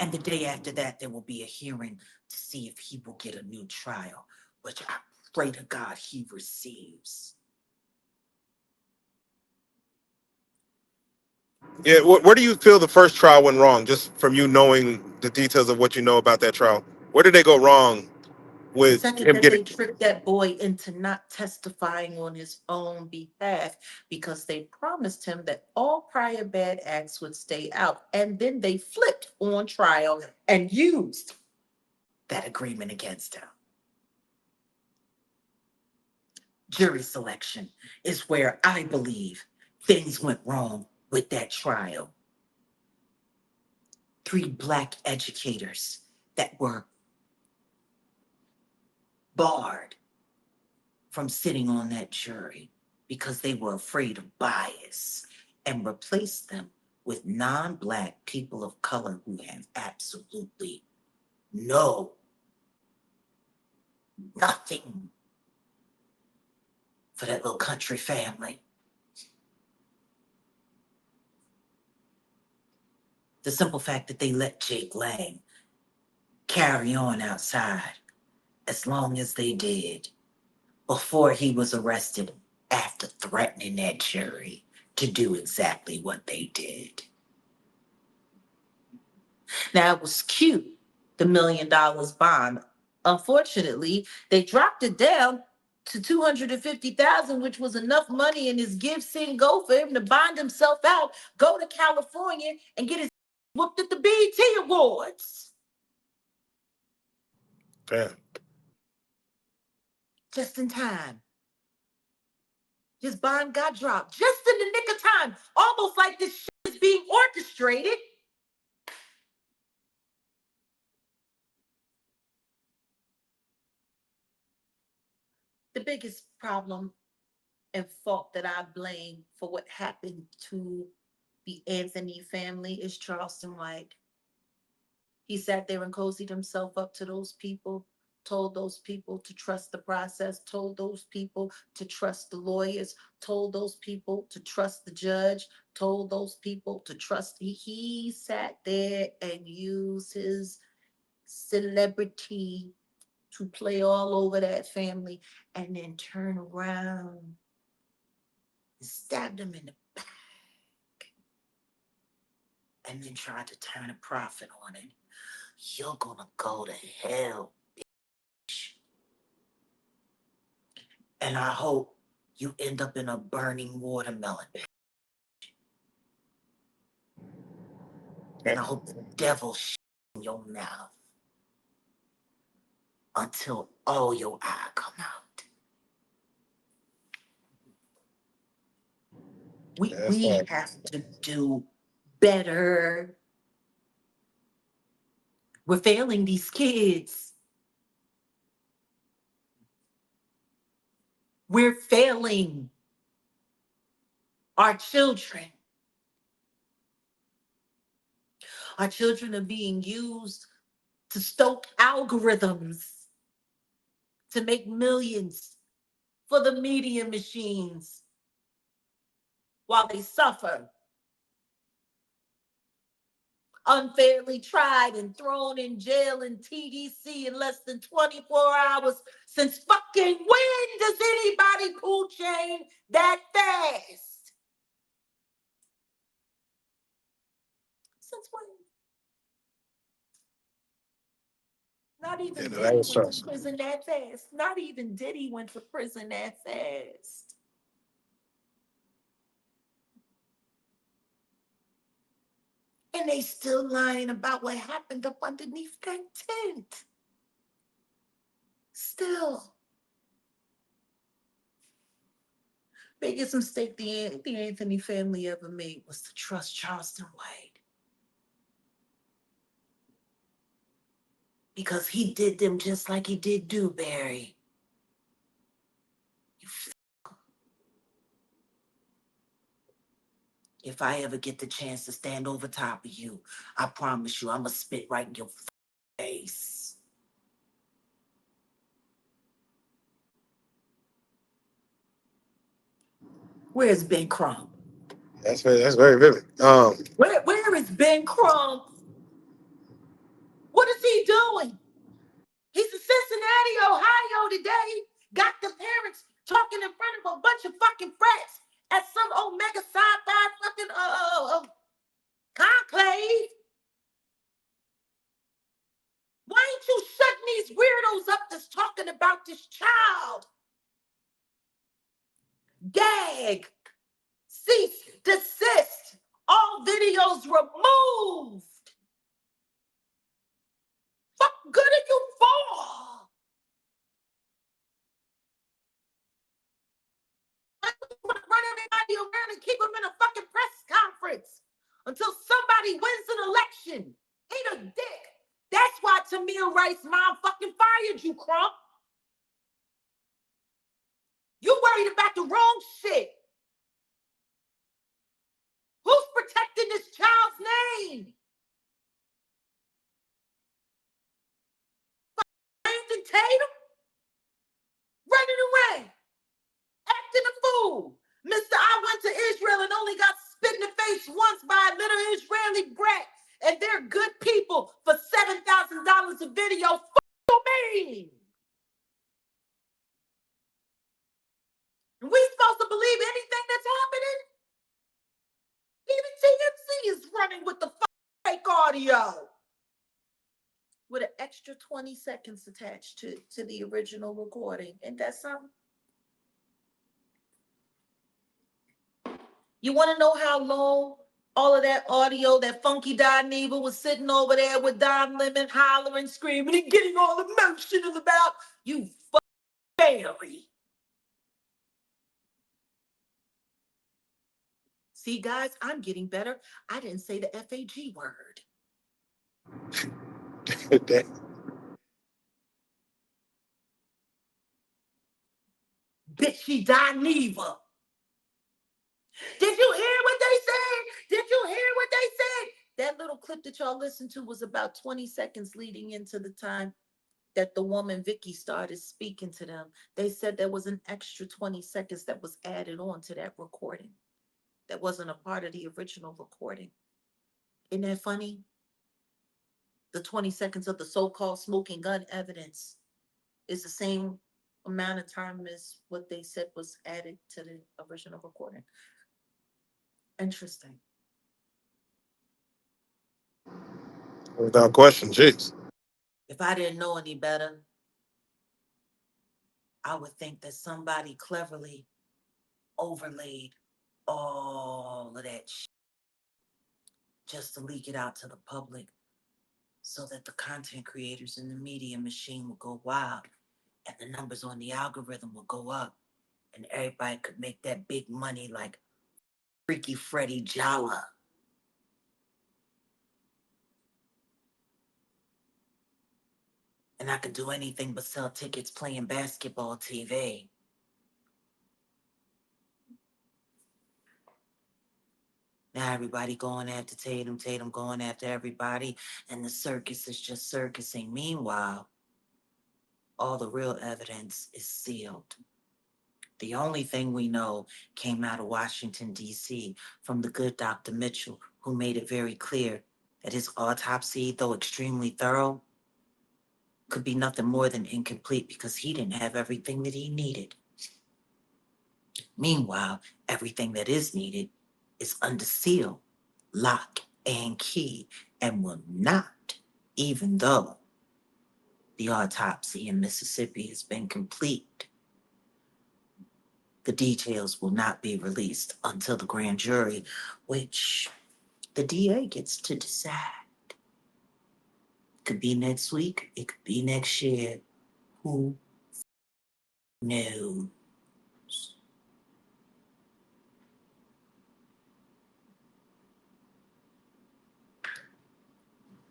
And the day after that, there will be a hearing to see if he will get a new trial, which I pray to God he receives. Yeah, where do you feel the first trial went wrong? Just from you knowing the details of what you know about that trial, where did they go wrong The with second him that getting? they tricked that boy into not testifying on his own behalf because they promised him that all prior bad acts would stay out. And then they flipped on trial and used that agreement against him. Jury selection is where I believe things went wrong with that trial. 3 Black educators that were barred from sitting on that jury because they were afraid of bias, and replaced them with non-Black people of color who have absolutely nothing for that little country family. The simple fact that they let Jake Lang carry on outside as long as they did before he was arrested after threatening that jury to do exactly what they did. Now, it was cute, the $1 million bond. Unfortunately, they dropped it down to $250,000, which was enough money in his give, sit, and go for him to bond himself out, go to California, and get his whooped at the BET Awards. Damn. Just in time. His bond got dropped just in the nick of time, almost like this shit is being orchestrated. The biggest problem and fault that I blame for what happened to the Anthony family is Charleston White. He sat there and cozied himself up to those people, told those people to trust the process, told those people to trust the lawyers, told those people to trust the judge, told those people to trust. He sat there and used his celebrity to play all over that family and then turn around and stab them in the back and then try to turn a profit on it. You're gonna go to hell, bitch. And I hope you end up in a burning watermelon. And I hope the devil shit in your mouth until all your eye come out. We have to do better. We're failing these kids. We're failing our children. Our children are being used to stoke algorithms to make millions for the media machines while they suffer. Unfairly tried and thrown in jail in TDC in less than 24 hours. Since fucking when does anybody pull chain that fast? Since when? Not even Yeah, Diddy that was went tough. to prison that fast. Not even Diddy went to prison that fast. And they still lying about what happened up underneath that tent. Still. Biggest mistake the Anthony family ever made was to trust Charleston White. Because he did them just like he did Dewberry. If I ever get the chance to stand over top of you, I promise you, I'm going to spit right in your face. Where's Ben Crump? That's very vivid. Where is Ben Crump? What is he doing? He's in Cincinnati, Ohio today. Got the parents talking in front of a bunch of fucking frats at some Omega sci-fi fucking conclave. Why ain't you shutting these weirdos up that's talking about this child? Gag, cease, desist, all videos removed. Fuck good are you for? Run everybody around and keep them in a fucking press conference until somebody wins an election. Ain't a dick. That's why Tamir Rice's mom fucking fired you, Crump. You worried about the wrong shit. Who's protecting this child's name? Brandon Tatum? Running around, acting a fool. Mr. I went to Israel and only got spit in the face once by a little Israeli brat. And they're good people for $7,000 a video. Fuck me. And we supposed to believe anything that's happening? Even TMC is running with the fake audio. With an extra 20 seconds attached to the original recording. Ain't that something? You want to know how long all of that audio, that funky Don Neva was sitting over there with Don Lemon hollering, screaming, and getting all emotional about? You fairy. See, guys, I'm getting better. I didn't say the FAG word. Bitchy Don Neva. Did you hear what they said? Did you hear what they said? That little clip that y'all listened to was about 20 seconds leading into the time that the woman Vicky started speaking to them. They said there was an extra 20 seconds that was added on to that recording. That wasn't a part of the original recording. Isn't that funny? The 20 seconds of the so-called smoking gun evidence is the same amount of time as what they said was added to the original recording. Interesting. Without question, jeez. If I didn't know any better, I would think that somebody cleverly overlaid all of that shit just to leak it out to the public so that the content creators in the media machine will go wild and the numbers on the algorithm will go up and everybody could make that big money like Freaky Freddy Jala. And I could do anything but sell tickets playing basketball TV. Now everybody going after Tatum, Tatum going after everybody, and the circus is just circusing. Meanwhile, all the real evidence is sealed. The only thing we know came out of Washington, D.C. from the good Dr. Mitchell, who made it very clear that his autopsy, though extremely thorough, could be nothing more than incomplete because he didn't have everything that he needed. Meanwhile, everything that is needed is under seal, lock, and key, and will not, even though the autopsy in Mississippi has been complete. The details will not be released until the grand jury, which the DA gets to decide. Could be next week, it could be next year. Who knows?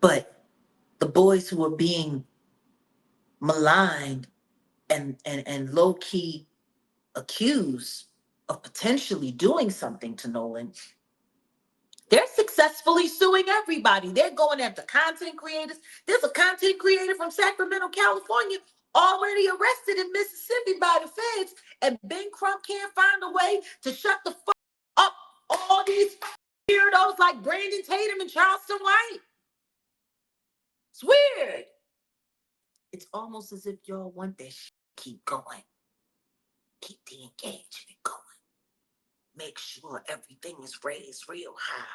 But the boys who are being maligned and low-key accused of potentially doing something to Nolan, they're successfully suing everybody. They're going after content creators. There's a content creator from Sacramento, California, already arrested in Mississippi by the feds, and Ben Crump can't find a way to shut the fuck up all these weirdos like Brandon Tatum and Charleston White. It's weird. It's almost as if y'all want that shit to keep going. Keep the engagement going. Make sure everything is raised real high.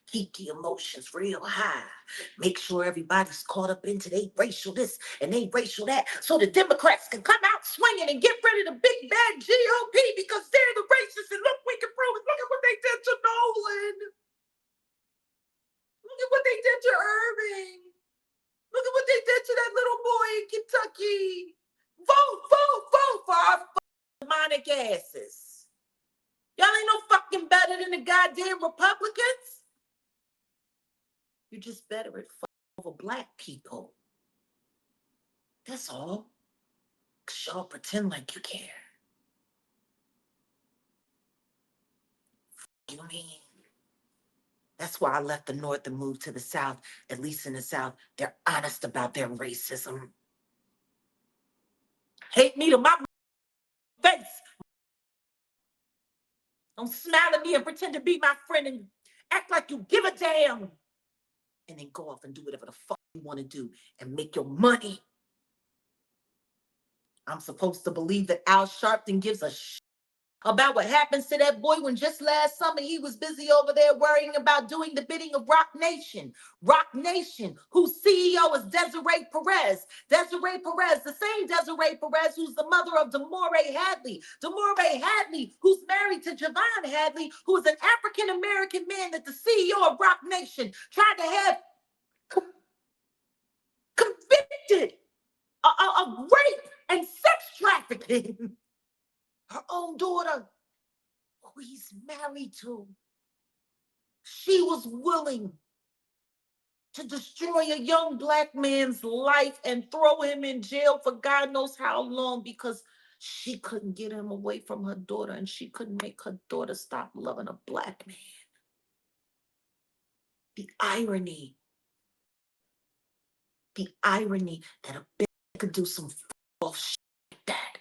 Keep the emotions real high. Make sure everybody's caught up into they racial this and they racial that, so the Democrats can come out swinging and get rid of the big bad GOP because they're the racists. And look, we can prove it. Look at what they did to Nolan. Look at what they did to Irving. Look at what they did to that little boy in Kentucky. Vote for our demonic asses. Y'all ain't no fucking better than the goddamn Republicans. You're just better at fucking over black people. That's all. Because y'all pretend like you care. You mean? That's why I left the North and moved to the South. At least in the South, they're honest about their racism. Hate me to my face. Don't smile at me and pretend to be my friend and act like you give a damn. And then go off and do whatever the fuck you want to do and make your money. I'm supposed to believe that Al Sharpton gives a shit about what happens to that boy when just last summer he was busy over there worrying about doing the bidding of Rock Nation. Rock Nation, whose CEO is Desiree Perez. Desiree Perez, the same Desiree Perez who's the mother of DeMaure Hadley. DeMaure Hadley, who's married to Javon Hadley, who is an African-American man that the CEO of Rock Nation tried to have convicted of rape and sex trafficking. Her own daughter, who he's married to, she was willing to destroy a young black man's life and throw him in jail for God knows how long because she couldn't get him away from her daughter and she couldn't make her daughter stop loving a black man. The irony that a bitch could do some false shit like that.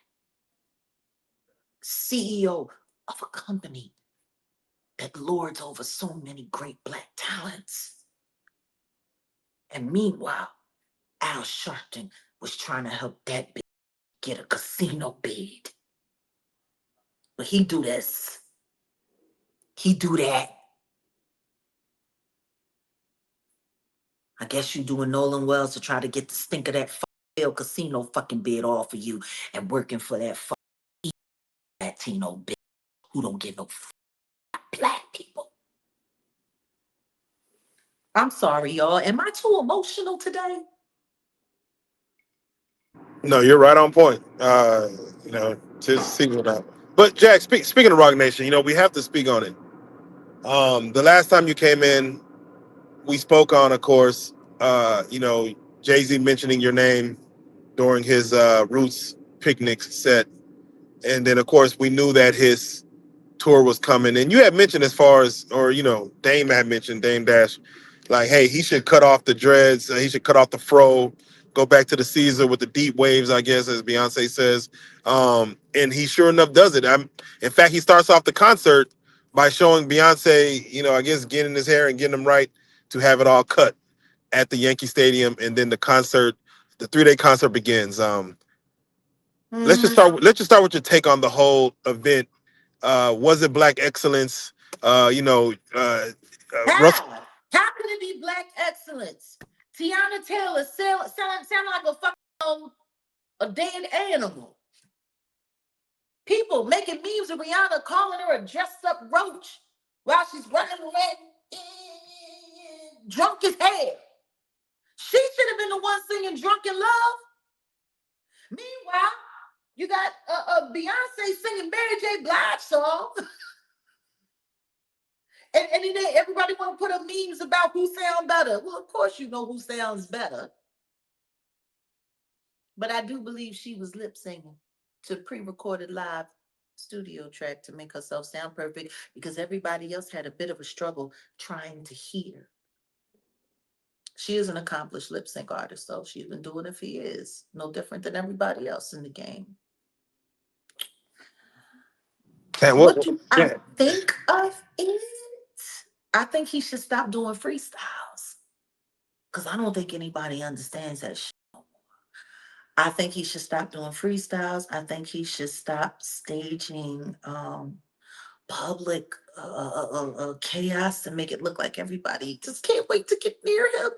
CEO of a company that lords over so many great black talents. And meanwhile, Al Sharpton was trying to help that bitch get a casino bid. But he do this. He do that. I guess you doing Nolan Wells to try to get the stink of that failed casino fucking bid off of you and working for that Latino bitch who don't give no black people. I'm sorry, y'all. Am I too emotional today? No, you're right on point. To see what up. But Jack, speaking of Rock Nation, we have to speak on it. The last time you came in, we spoke on, of course, Jay-Z mentioning your name during his Roots picnic set. And then, of course, we knew that his tour was coming. And you had mentioned Dame had mentioned, Dame Dash, like, hey, he should cut off the dreads. He should cut off the fro, go back to the Caesar with the deep waves, I guess, as Beyonce says. And he sure enough does it. In fact, he starts off the concert by showing Beyonce, I guess, getting his hair and getting him right to have it all cut at the Yankee Stadium. And then the 3-day concert begins. Let's just start with your take on the whole event. Was it black excellence? Russell. How can it be black excellence? Tiana Taylor sound like a fucking a dead animal. People making memes of Rihanna calling her a dressed up roach while she's running around drunk as hell. She should have been the one singing Drunken Love. Meanwhile, you got Beyonce singing Mary J. Blige song. and then everybody want to put up memes about who sounds better. Well, of course you know who sounds better. But I do believe she was lip singing to pre-recorded live studio track to make herself sound perfect because everybody else had a bit of a struggle trying to hear. She is an accomplished lip sync artist, so she's been doing it for years. No different than everybody else in the game. What do I think of it? I think he should stop doing freestyles because I don't think anybody understands that shit. I think he should stop doing freestyles. I think he should stop staging public chaos to make it look like everybody just can't wait to get near him.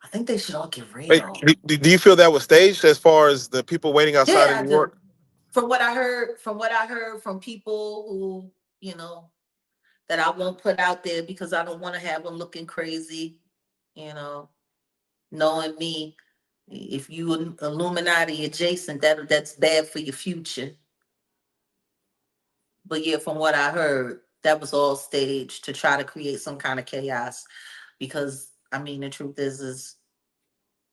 I think they should all get real. Wait, do you feel that was staged as far as the people waiting outside in New York? From what I heard from people who, that I won't put out there because I don't want to have them looking crazy, knowing me, if you Illuminati adjacent, that's bad for your future. But yeah, from what I heard, that was all staged to try to create some kind of chaos. Because the truth is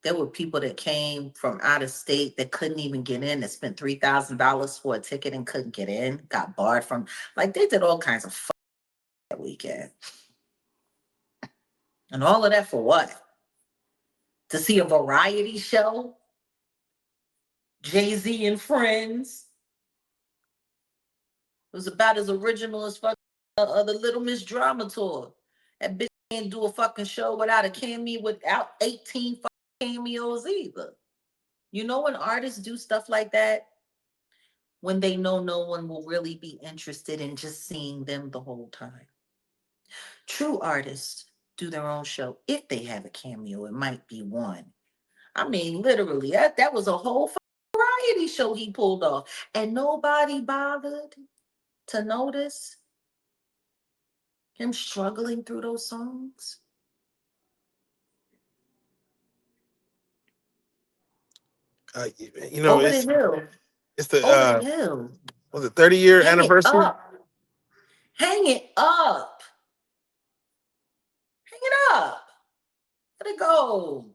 there were people that came from out of state that couldn't even get in, that spent $3,000 for a ticket and couldn't get in, got barred from, they did all kinds of fuck that weekend. And all of that for what? To see a variety show? Jay-Z and Friends? It was about as original as fucking the Little Miss Drama Tour. That bitch can't do a fucking show without a cameo, without 18 fucking cameos either. When artists do stuff like that, when they know no one will really be interested in just seeing them the whole time. True artists do their own show. If they have a cameo, it might be one. Literally, that was a whole variety show he pulled off. And nobody bothered to notice him struggling through those songs. Over the hill. It's the hill. Was it 30-year anniversary? Hang it up. Hang it up. Let it go.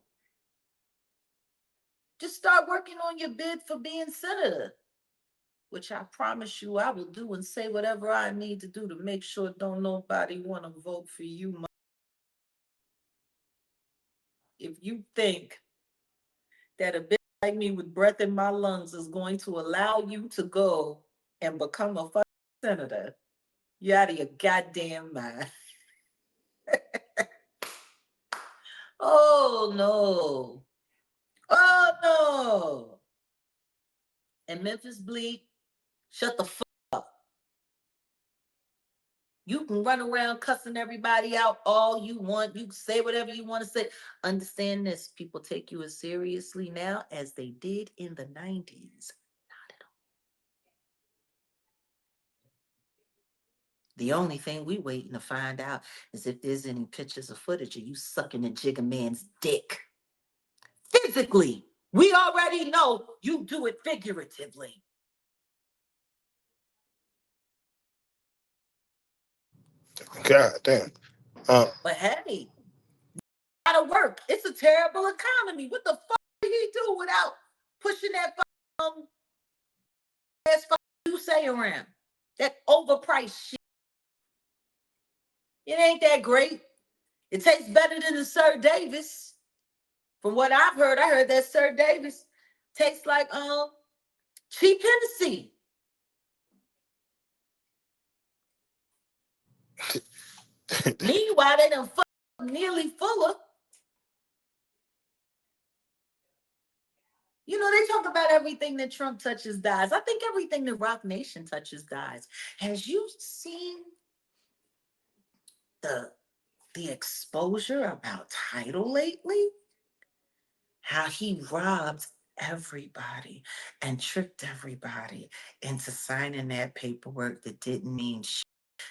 Just start working on your bid for being senator, which I promise you I will do and say whatever I need to do to make sure don't nobody want to vote for you. If you think that a bitch like me with breath in my lungs is going to allow you to go and become a fucking senator, you're out of your goddamn mind. Oh, no. Oh no. And Memphis Bleak, shut the fuck up. You can run around cussing everybody out all you want. You can say whatever you want to say. Understand this. People take you as seriously now as they did in the 90s. Not at all. The only thing we waiting to find out is if there's any pictures or footage of you sucking a Jigga man's dick. Physically. We already know you do it figuratively. God damn. But hey, gotta work. It's a terrible economy. What the fuck did he do without pushing that ass you say around? That overpriced shit. It ain't that great. It tastes better than the Sir Davis. From what I've heard, I heard that Sir Davis tastes like cheap Hennessy. Meanwhile, they done fuck nearly Fuller. You know, they talk about everything that Trump touches dies. I think everything that Rock Nation touches dies. Has you seen the exposure about Tidal lately? How he robbed everybody and tricked everybody into signing that paperwork that didn't mean shit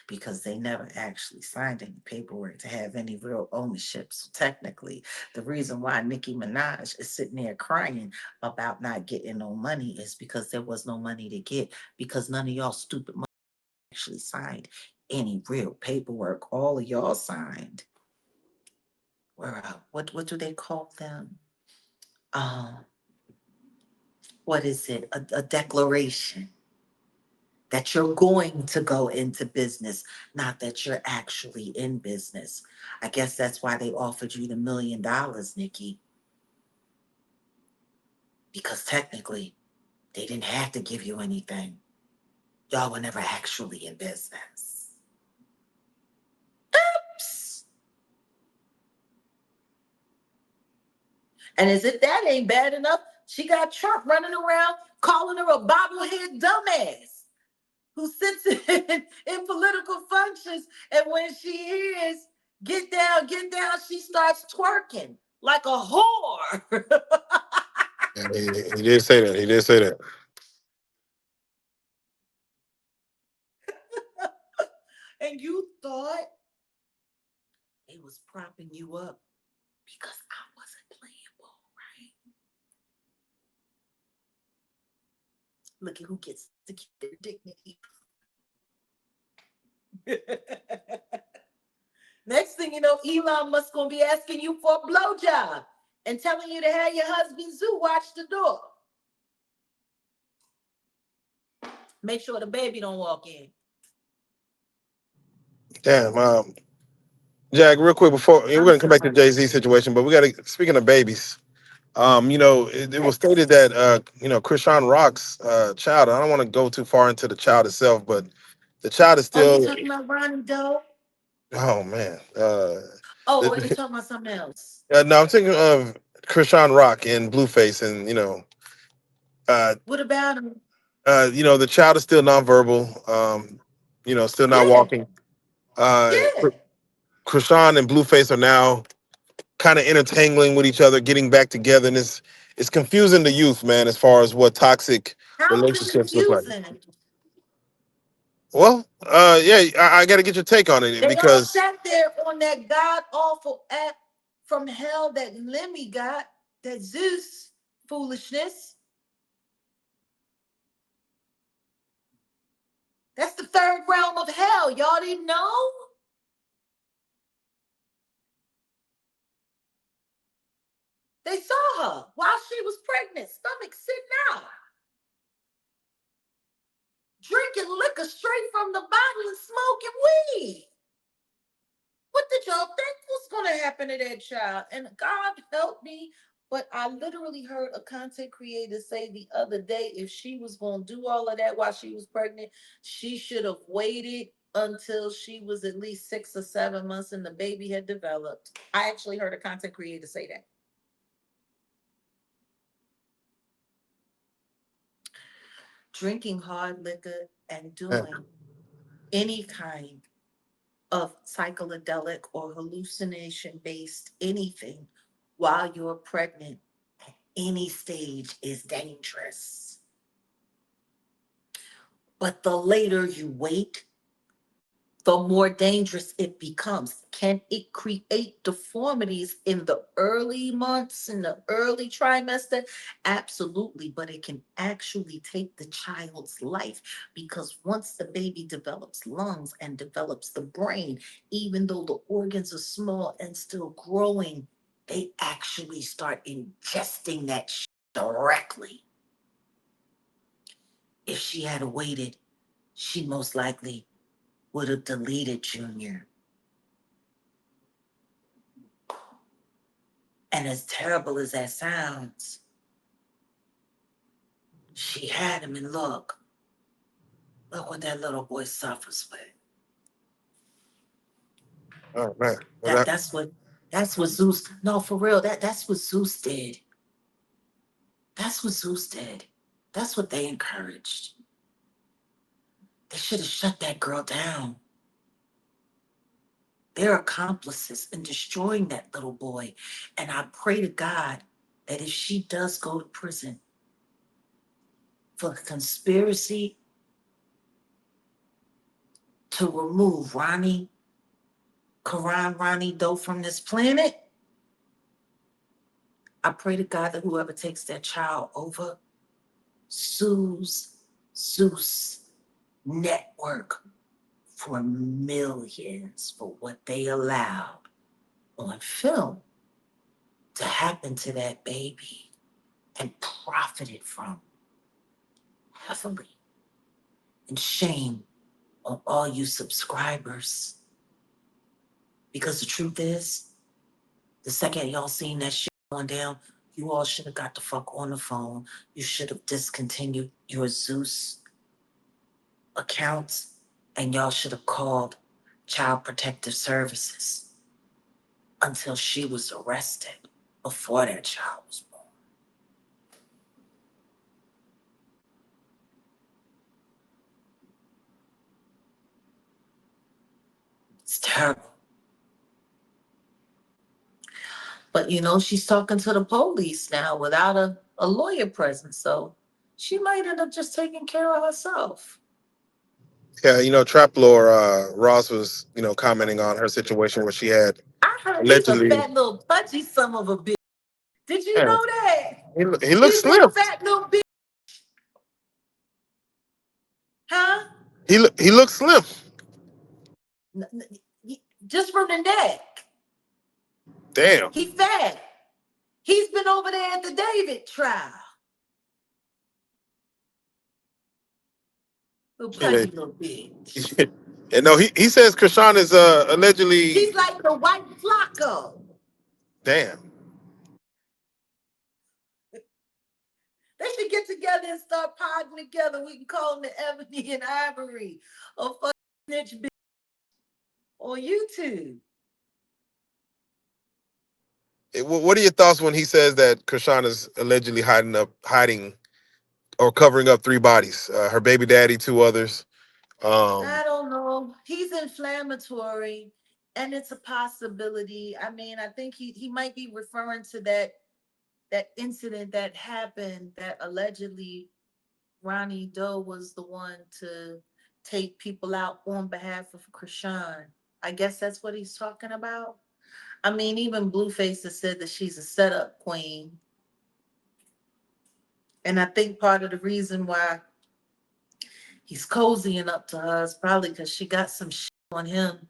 because they never actually signed any paperwork to have any real ownership. So technically, the reason why Nicki Minaj is sitting there crying about not getting no money is because there was no money to get, because none of y'all stupid actually signed any real paperwork. All of y'all signed. What do they call them? What is it? A declaration that you're going to go into business, not that you're actually in business. I guess that's why they offered you the $1 million, Nikki. Because technically, they didn't have to give you anything. Y'all were never actually in business. Oops. And as if that ain't bad enough, she got Trump running around calling her a bobblehead dumbass who sits in political functions. And when she hears, get down, she starts twerking like a whore. He did say that. He did say that. And you thought it was propping you up because I wasn't playing ball, right? Look at who gets to keep their dignity. Next thing you know, Elon Musk gonna be asking you for a blowjob and telling you to have your husband Zoo watch the door. Make sure the baby don't walk in. Damn. Jack, real quick before we're I'm gonna come back to sorry. the Jay-Z situation, but we gotta, speaking of babies, it was stated that Krishan Rock's child, I don't want to go too far into the child itself, but the child is Oh, you still, talking about Ronnie Doe? oh man. Oh, or you talking about something else? No, I'm thinking of Krishan Rock and Blueface, and uh, What about him? the child is still nonverbal, still not Yeah, walking. Uh, yeah. Krishan and Blueface are now kind of intertangling with each other, getting back together, and it's confusing the youth, man, as far as what toxic How relationships look like. confusing. Well, yeah, I got to get your take on it They all because, sat there on that god awful app from hell that Lemmy got, that Zeus foolishness. That's the third realm of hell. Y'all didn't know? They saw her while she was pregnant, stomach sitting out, drinking liquor straight from the bottle and smoking weed. What did y'all think was going to happen to that child? And God help me, but I literally heard a content creator say the other day, if she was going to do all of that while she was pregnant, she should have waited until she was at least 6 or 7 months and the baby had developed. I actually heard a content creator say that. drinking hard liquor and Yeah. doing any kind of psychedelic or hallucination based anything while you're pregnant at any stage is dangerous. But the later you wait, the more dangerous it becomes. Can it create deformities in the early months, in the early trimester? Absolutely, but it can actually take the child's life because once the baby develops lungs and develops the brain, even though the organs are small and still growing, they actually start ingesting that directly. If she had waited, she most likely would have deleted Junior. And as terrible as that sounds, she had him, and look what that little boy suffers with. Oh man. Well, That that's what Zeus. No, for real. That's what Zeus did. That's what Zeus did. That's what they encouraged. They should have shut that girl down. They're accomplices in destroying that little boy. And I pray to God that if she does go to prison for conspiracy to remove Ronnie Doe from this planet, I pray to God that whoever takes that child over sues Zeus Network for millions for what they allowed on film to happen to that baby and profited from heavily. And shame on all you subscribers. Because the truth is, the second y'all seen that shit going down, you all should have got the fuck on the phone. You should have discontinued your Zeus accounts and y'all should have called Child Protective Services until she was arrested before that child was born. It's terrible. But she's talking to the police now without a lawyer present. So she might end up just taking care of herself. yeah, Trap Lore Ross was, commenting on her situation where she had I heard he's a allegedly. fat little pudgy son of a bitch. Did you Yeah, know that? he looks He's one slim. fat little bitch. Huh? He looks slim. Just from the neck. Damn. He fat. He's been over there at the David trial. Little Yeah. pudgy little bitch. And no, he says Krishan is allegedly. He's like the white Flacco. Damn. They should get together and start podding together. We can call them the Ebony and Ivory or fucking snitch bitch on YouTube. What are your thoughts when he says that Krishan is allegedly hiding or covering up 3 bodies? Her baby daddy, 2 others. I don't know. He's inflammatory, and it's a possibility. I mean, I think he might be referring to that incident that happened that allegedly Ronnie Doe was the one to take people out on behalf of Krishan. I guess that's what he's talking about. I mean, even Blueface has said that she's a setup queen. And I think part of the reason why he's cozying up to her is probably because she got some shit on him.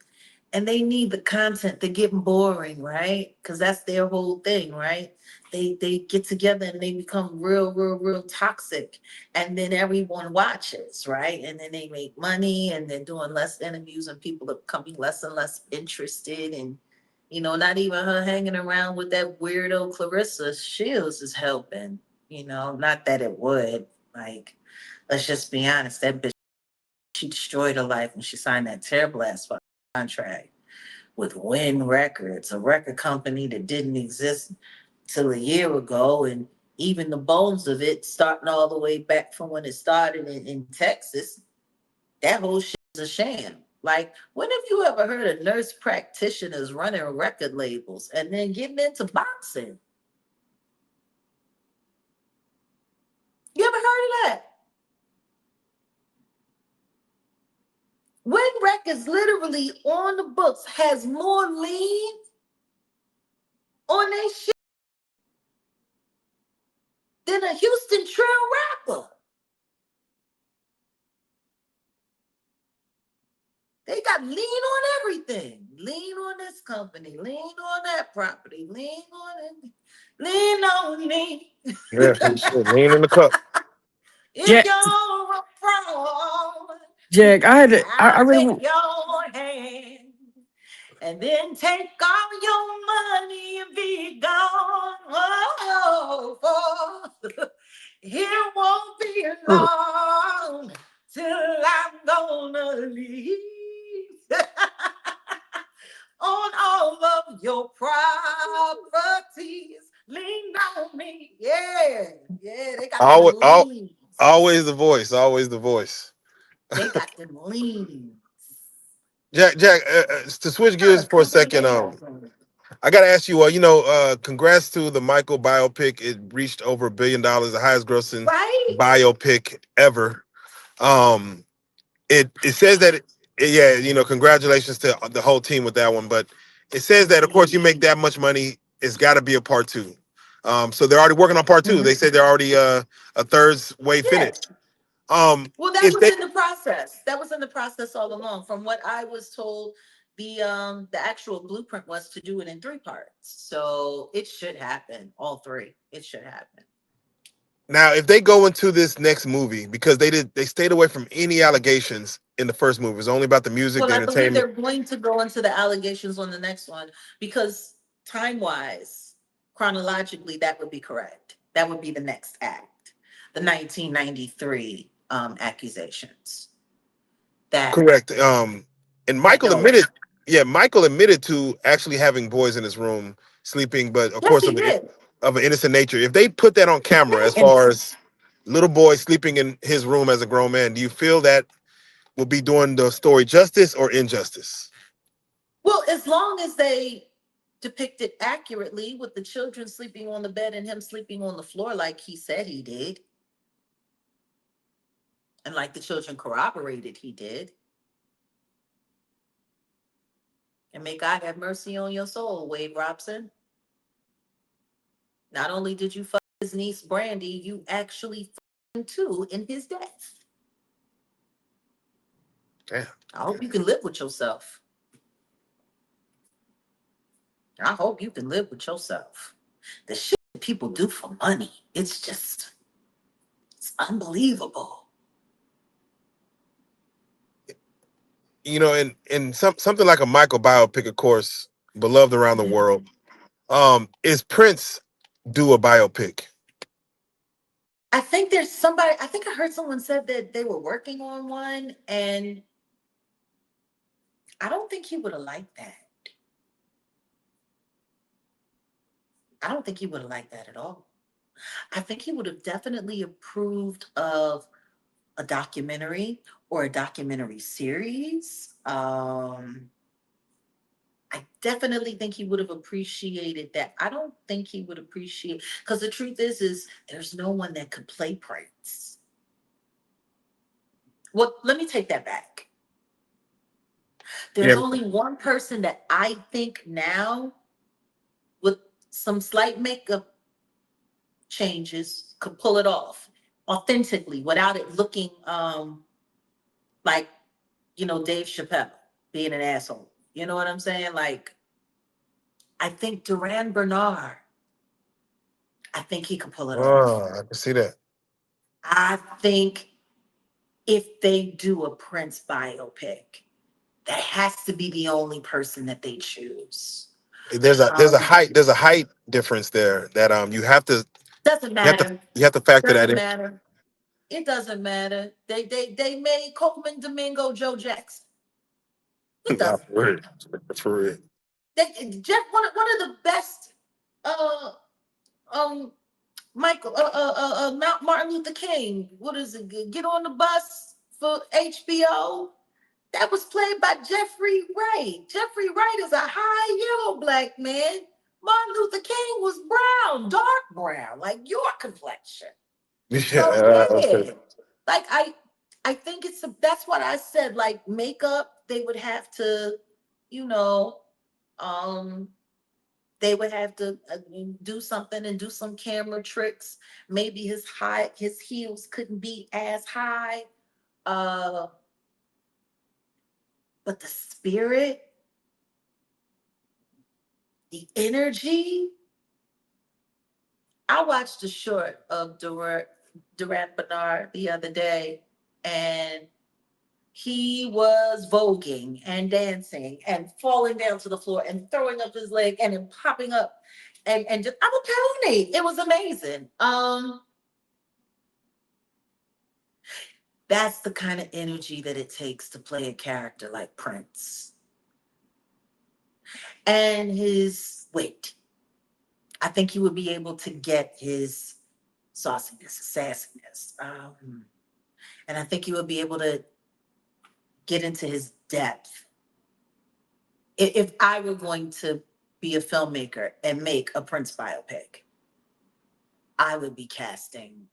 And they need the content. They're getting boring, right? Because that's their whole thing, right? They get together and they become real toxic. And then everyone watches, right? And then they make money and they're doing less interviews and people are becoming less and less interested. And, not even her hanging around with that weirdo Clarissa Shields is helping. Not that it would. Like, let's just be honest. That bitch, she destroyed her life when she signed that terrible ass contract with Win Records, a record company that didn't exist till a year ago, and even the bones of it, starting all the way back from when it started in Texas, that whole shit is a sham. Like, when have you ever heard of nurse practitioners running record labels and then getting into boxing? You ever heard of that? When records literally on the books has more lien on their shit than a Houston Trail rapper. They got lien on everything. Lien on this company, lien on that property, lien on it, lien on me. Yeah, lean in the cup. If Jack, you're a fraud, Jack, I I'll take really, your hand and then take all your money and be gone. Oh, it won't be long till I'm gonna leave on all of your properties. Lean on me. Yeah, they got them Always, leans. always the voice. Always the voice. They got them leans. Jack, to switch Kind gears of for a company second, they got them. I gotta ask you, congrats to the Michael biopic. It reached over $1 billion, the highest grossing Right? biopic ever. Um, it says that, congratulations to the whole team with that one. But it says that, of course, you make that much money, it's got to be a part two. So they're already working on part two. They said they're already a third way Yeah. finished. Well, that If was they in the process. That was in the process all along. From what I was told, the actual blueprint was to do it in 3 parts. So it should happen, all 3. It should happen. Now, if they go into this next movie, because they stayed away from any allegations in the first movie. It was only about the music, Well, the I believe entertainment. they're going to go into the allegations on the next one because time-wise, chronologically, that would be correct. That would be the next act, the 1993 accusations. That Correct. And that Michael Nolan. admitted, yeah, Michael admitted to actually having boys in his room sleeping, but of Yes, course he did. of an innocent nature. If they put that on camera, as And far as little boy sleeping in his room as a grown man, do you feel that will be doing the story justice or injustice? well, as long as they depict it accurately with the children sleeping on the bed and him sleeping on the floor like he said he did, and like the children corroborated he did. And may God have mercy on your soul, Wade Robson. Not only did you fuck his niece Brandy, you actually fucked him too in his death. Damn. I hope you can live with yourself. I hope you can live with yourself. The shit that people do for money, it's unbelievable. And something like a Michael biopic, of course, beloved around the world. Is Prince do a biopic? I think there's somebody, I think I heard someone said that they were working on one, and I don't think he would have liked that. I don't think he would have liked that at all. I think he would have definitely approved of a documentary or a documentary series. I definitely think he would have appreciated that. I don't think he would appreciate, because the truth is there's no one that could play Prince. Well, let me take that back. There's Yeah. only one person that I think now, with some slight makeup changes, could pull it off authentically without it looking like, Dave Chappelle being an asshole. You know what I'm saying? Like, I think Duran Bernard, I think he could pull it off. Oh, I can see that. I think if they do a Prince biopic, that has to be the only person that they choose. There's a height difference there that Doesn't you have to matter. you have to factor that Doesn't in. matter. It doesn't matter. They made Coleman Domingo Joe Jackson. It Nah, doesn't for real. matter. For real. Jeff, one of the best uh um Martin Luther King. What is it? Get on the bus for HBO. That was played by Jeffrey Wright. Jeffrey Wright is a high yellow black man. Martin Luther King was brown, dark brown, like your complexion. So Okay. yeah, like I think that's what I said. Like makeup, they would have to, you know, um, they would have to do something and do some camera tricks. Maybe his heels couldn't be as high. Uh, but the spirit, the energy. I watched a short of Durant Bernard the other day, and he was voguing and dancing and falling down to the floor and throwing up his leg and then popping up and just I'm a pony. It was amazing. That's the kind of energy that it takes to play a character like Prince. And his weight. I think he would be able to get his sauciness, sassiness. And I think he would be able to get into his depth. If I were going to be a filmmaker and make a Prince biopic, I would be casting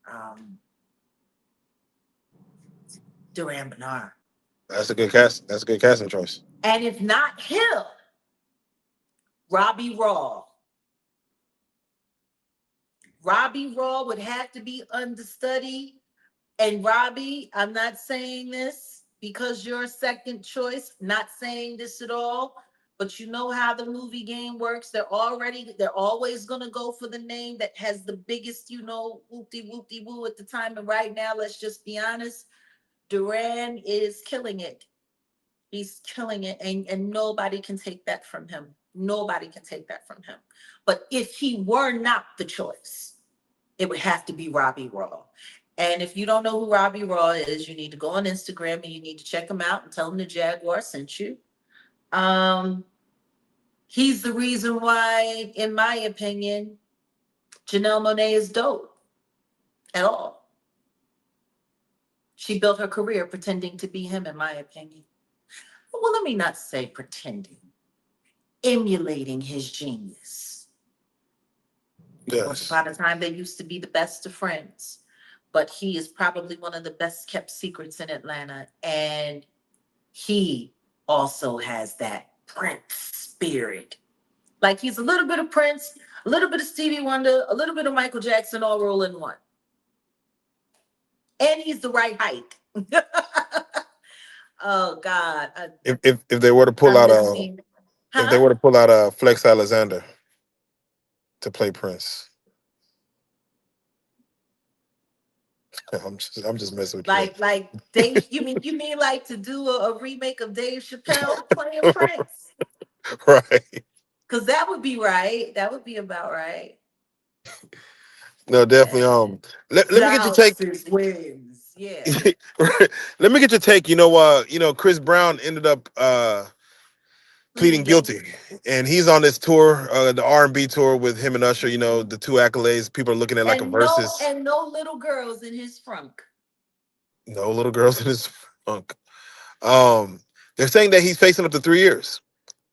Duran Bernard. That's a good cast. That's a good casting choice. And if not him, Robbie Raw. Robbie Raw would have to be understudy. And Robbie, I'm not saying this because you're a second choice, not saying this at all, but you know how the movie game works. They're always gonna go for the name that has the biggest, whoopty-whoopty-woo at the time. And right now, let's just be honest, Duran is killing it. He's killing it, and nobody can take that from him. Nobody can take that from him. But if he were not the choice, it would have to be Robbie Raw. And if you don't know who Robbie Raw is, you need to go on Instagram and you need to check him out and tell him the Jaguar sent you. He's the reason why, in my opinion, Janelle Monáe is dope at all. She built her career pretending to be him, in my opinion. Well, let me not say pretending. Emulating his genius. Yes. Once upon a time, they used to be the best of friends. But he is probably one of the best kept secrets in Atlanta. And he also has that Prince spirit. Like he's a little bit of Prince, a little bit of Stevie Wonder, a little bit of Michael Jackson, all roll in one. And he's the right height. Oh God. If they were to pull out if they were to pull out Flex Alexander to play Prince. I'm just messing with you. Like Dave, you mean like to do a remake of Dave Chappelle playing Prince? Right. Because that would be right. That would be about right. No, definitely. Let me get your take. Wins. Yeah. Let me get your take. Chris Brown ended up pleading guilty, and he's on this tour, the R&B tour with him and Usher. The two accolades. People are looking at like a versus. And no little girls in his frunk. No little girls in his frunk. They're saying that he's facing up to 3 years,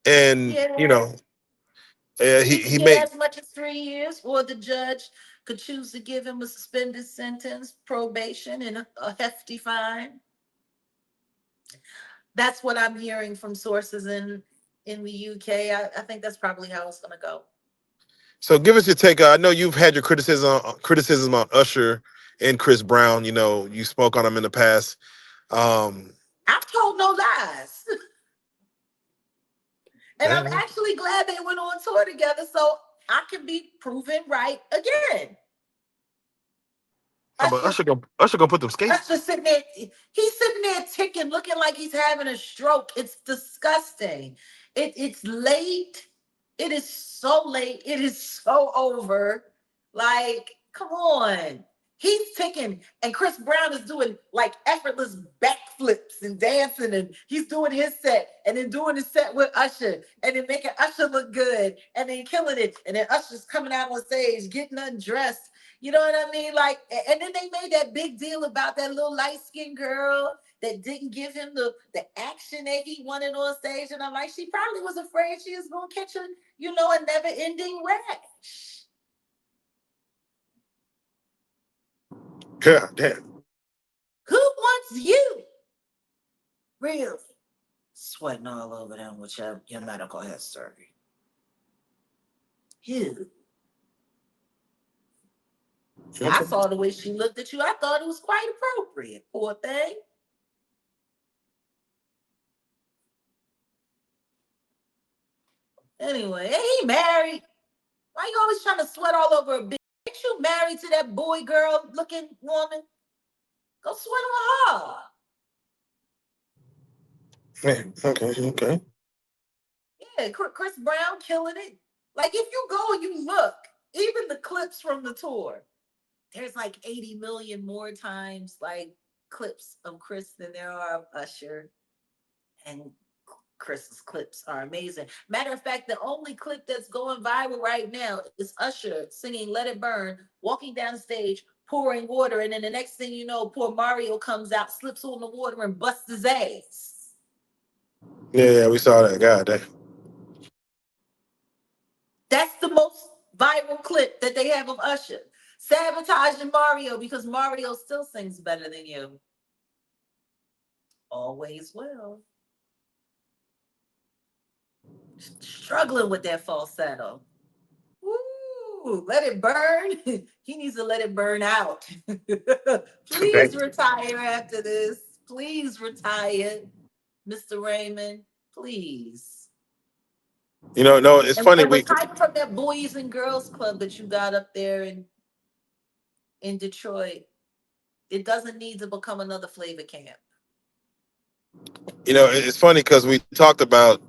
and he made as much as 3 years, or the judge could choose to give him a suspended sentence, probation, and a hefty fine. That's what I'm hearing from sources in the UK. I think that's probably how it's going to go. So give us your take. I know you've had your criticism on Usher and Chris Brown. You spoke on them in the past. I've told no lies. And I'm actually glad they went on tour together so I can be proven right again. But Usher gonna put them skates. Usher sitting there, he's sitting there ticking, looking like he's having a stroke. It's disgusting. It's late. It is so late. It is so over. Like, come on. He's ticking, and Chris Brown is doing like effortless backflips and dancing, and he's doing his set, and then doing his set with Usher, and then making Usher look good, and then killing it, and then Usher's coming out on stage, getting undressed, You know what I mean? Like, and then they made that big deal about that little light skinned girl that didn't give him the action that he wanted on stage. And I'm like, she probably was afraid she was gonna catch a never ending rash. Yeah, damn. Who wants you? Really? Sweating all over them with your medical history. Who? I saw the way she looked at you. I thought it was quite appropriate. Poor thing. Anyway, ain't he married? Why you always trying to sweat all over a bitch? Ain't you married to that boy girl looking woman? Go sweat on her. Man, okay. Yeah, Chris Brown killing it. Like if you go and you look, even the clips from the tour, there's like 80 million more times like clips of Chris than there are of Usher. And Chris's clips are amazing. Matter of fact, the only clip that's going viral right now is Usher singing Let It Burn, walking down the stage, pouring water, and then the next thing you know, poor Mario comes out, slips on the water, and busts his ass. Yeah, we saw that. God damn. That's the most viral clip that they have of Usher. Sabotaging Mario because Mario still sings better than you. Always will. Struggling with that falsetto. Woo, let it burn. He needs to let it burn out. Please retire after this. Please retire, Mr. Raymond. Please. No, it's funny. And retire from that Boys and Girls Club that you got up there in Detroit. It doesn't need to become another flavor camp. It's funny because we talked about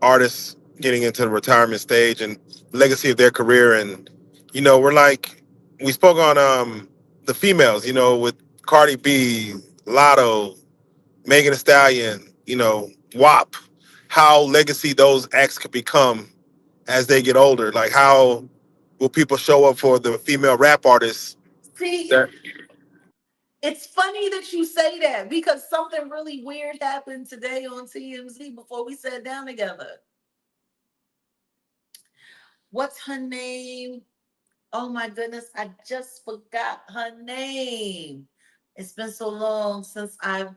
artists getting into the retirement stage and legacy of their career, and we're like, we spoke on the females, with Cardi B, Lotto, Megan Thee Stallion, WAP, how legacy those acts could become as they get older. Like, how will people show up for the female rap artists? See, That, it's funny that you say that because something really weird happened today on TMZ before we sat down together. What's her name? Oh my goodness, I just forgot her name. It's been so long since I've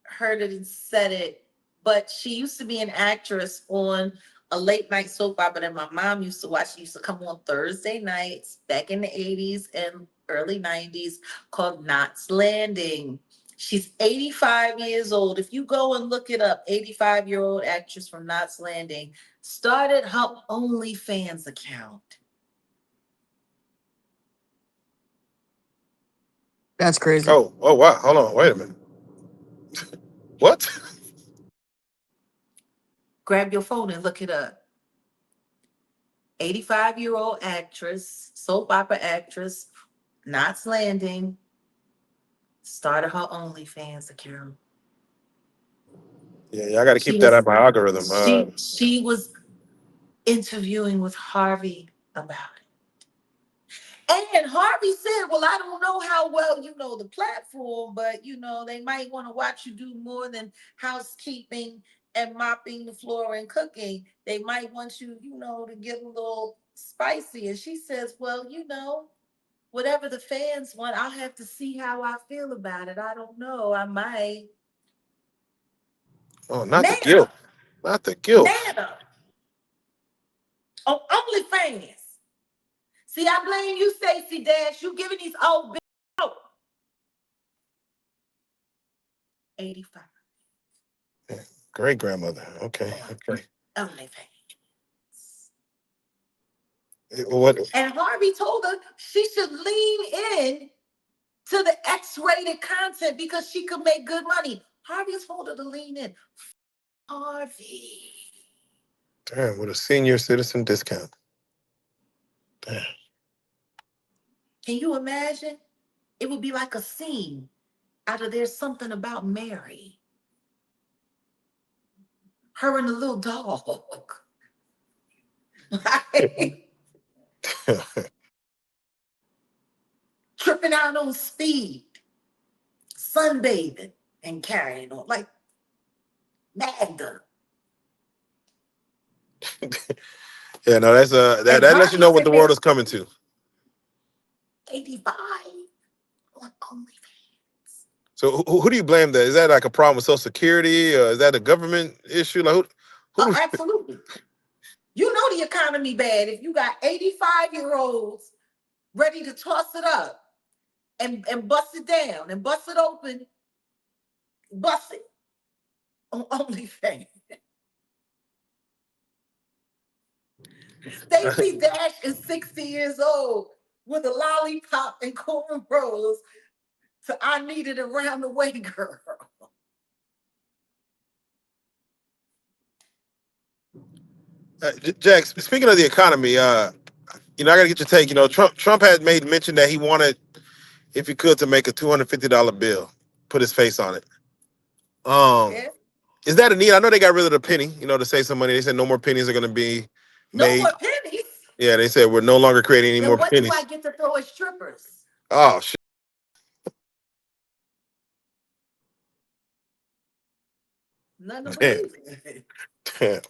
heard it and said it, but she used to be an actress on a late night soap opera that my mom used to watch. She used to come on Thursday nights back in the 80s and early 90s called Knots Landing. She's 85 years old. If you go and look it up, 85-year-old actress from Knots Landing started her OnlyFans account. That's crazy. oh wow, hold on, wait a minute. What? Grab your phone and look it up. 85-year-old actress, soap opera actress, Knots Landing, started her OnlyFans account. Yeah, I got to She keep that was on my algorithm. she was interviewing with Harvey about it. And Harvey said, well, I don't know how well you know the platform, but they might want to watch you do more than housekeeping and mopping the floor and cooking. They might want you, to get a little spicy. And she says, well, whatever the fans want, I'll have to see how I feel about it. I don't know. I might. Oh, not the Nana, guilt. Not the guilt. Nana, on OnlyFans. See, I blame you, Stacey Dash. You giving these old bitches out. 85. Great grandmother. Okay. OnlyFans. What? And Harvey told her she should lean in to the X-rated content because she could make good money. Harvey told her to lean in. Harvey. Damn, with a senior citizen discount. Damn. Can you imagine? It would be like a scene out of There's Something About Mary. Her and the little dog. tripping out on speed, sunbathing, and carrying on like Magda Yeah, no, that's that and that lets you Barbie know what the said world is coming to. 85 on OnlyFans. So who do you blame that? Is that like a problem with Social Security, or is that a government issue? Like Oh, who absolutely. You know the economy bad if you got 85-year-olds ready to toss it up and bust it down and bust it open, bust it on OnlyFans. Stacey Dash is 60 years old with a lollipop and cornrows to I Need It Around the Way Girl. Jax, speaking of the economy, I got to get your take. Trump had made mention that he wanted, if he could, to make a $250 bill, put his face on it. Yeah. Is that a need? I know they got rid of the penny, to save some money. They said no more pennies are going to be No made. more pennies. Yeah, they said we're no longer creating any Then more what do I pennies. get to throw at strippers? Oh, shit. None of Damn. it. Damn.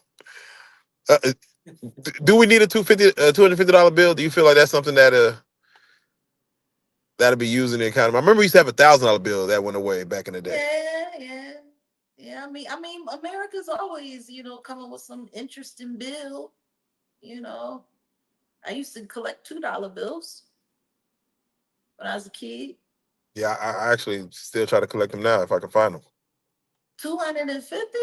Do we need a $250 bill? Do you feel like that's something that that'll be used in the economy? I remember we used to have $1,000 bill that went away back in the day. Yeah. I mean, America's always, coming with some interesting bill. I used to collect $2 bills when I was a kid. Yeah, I actually still try to collect them now if I can find them. 250.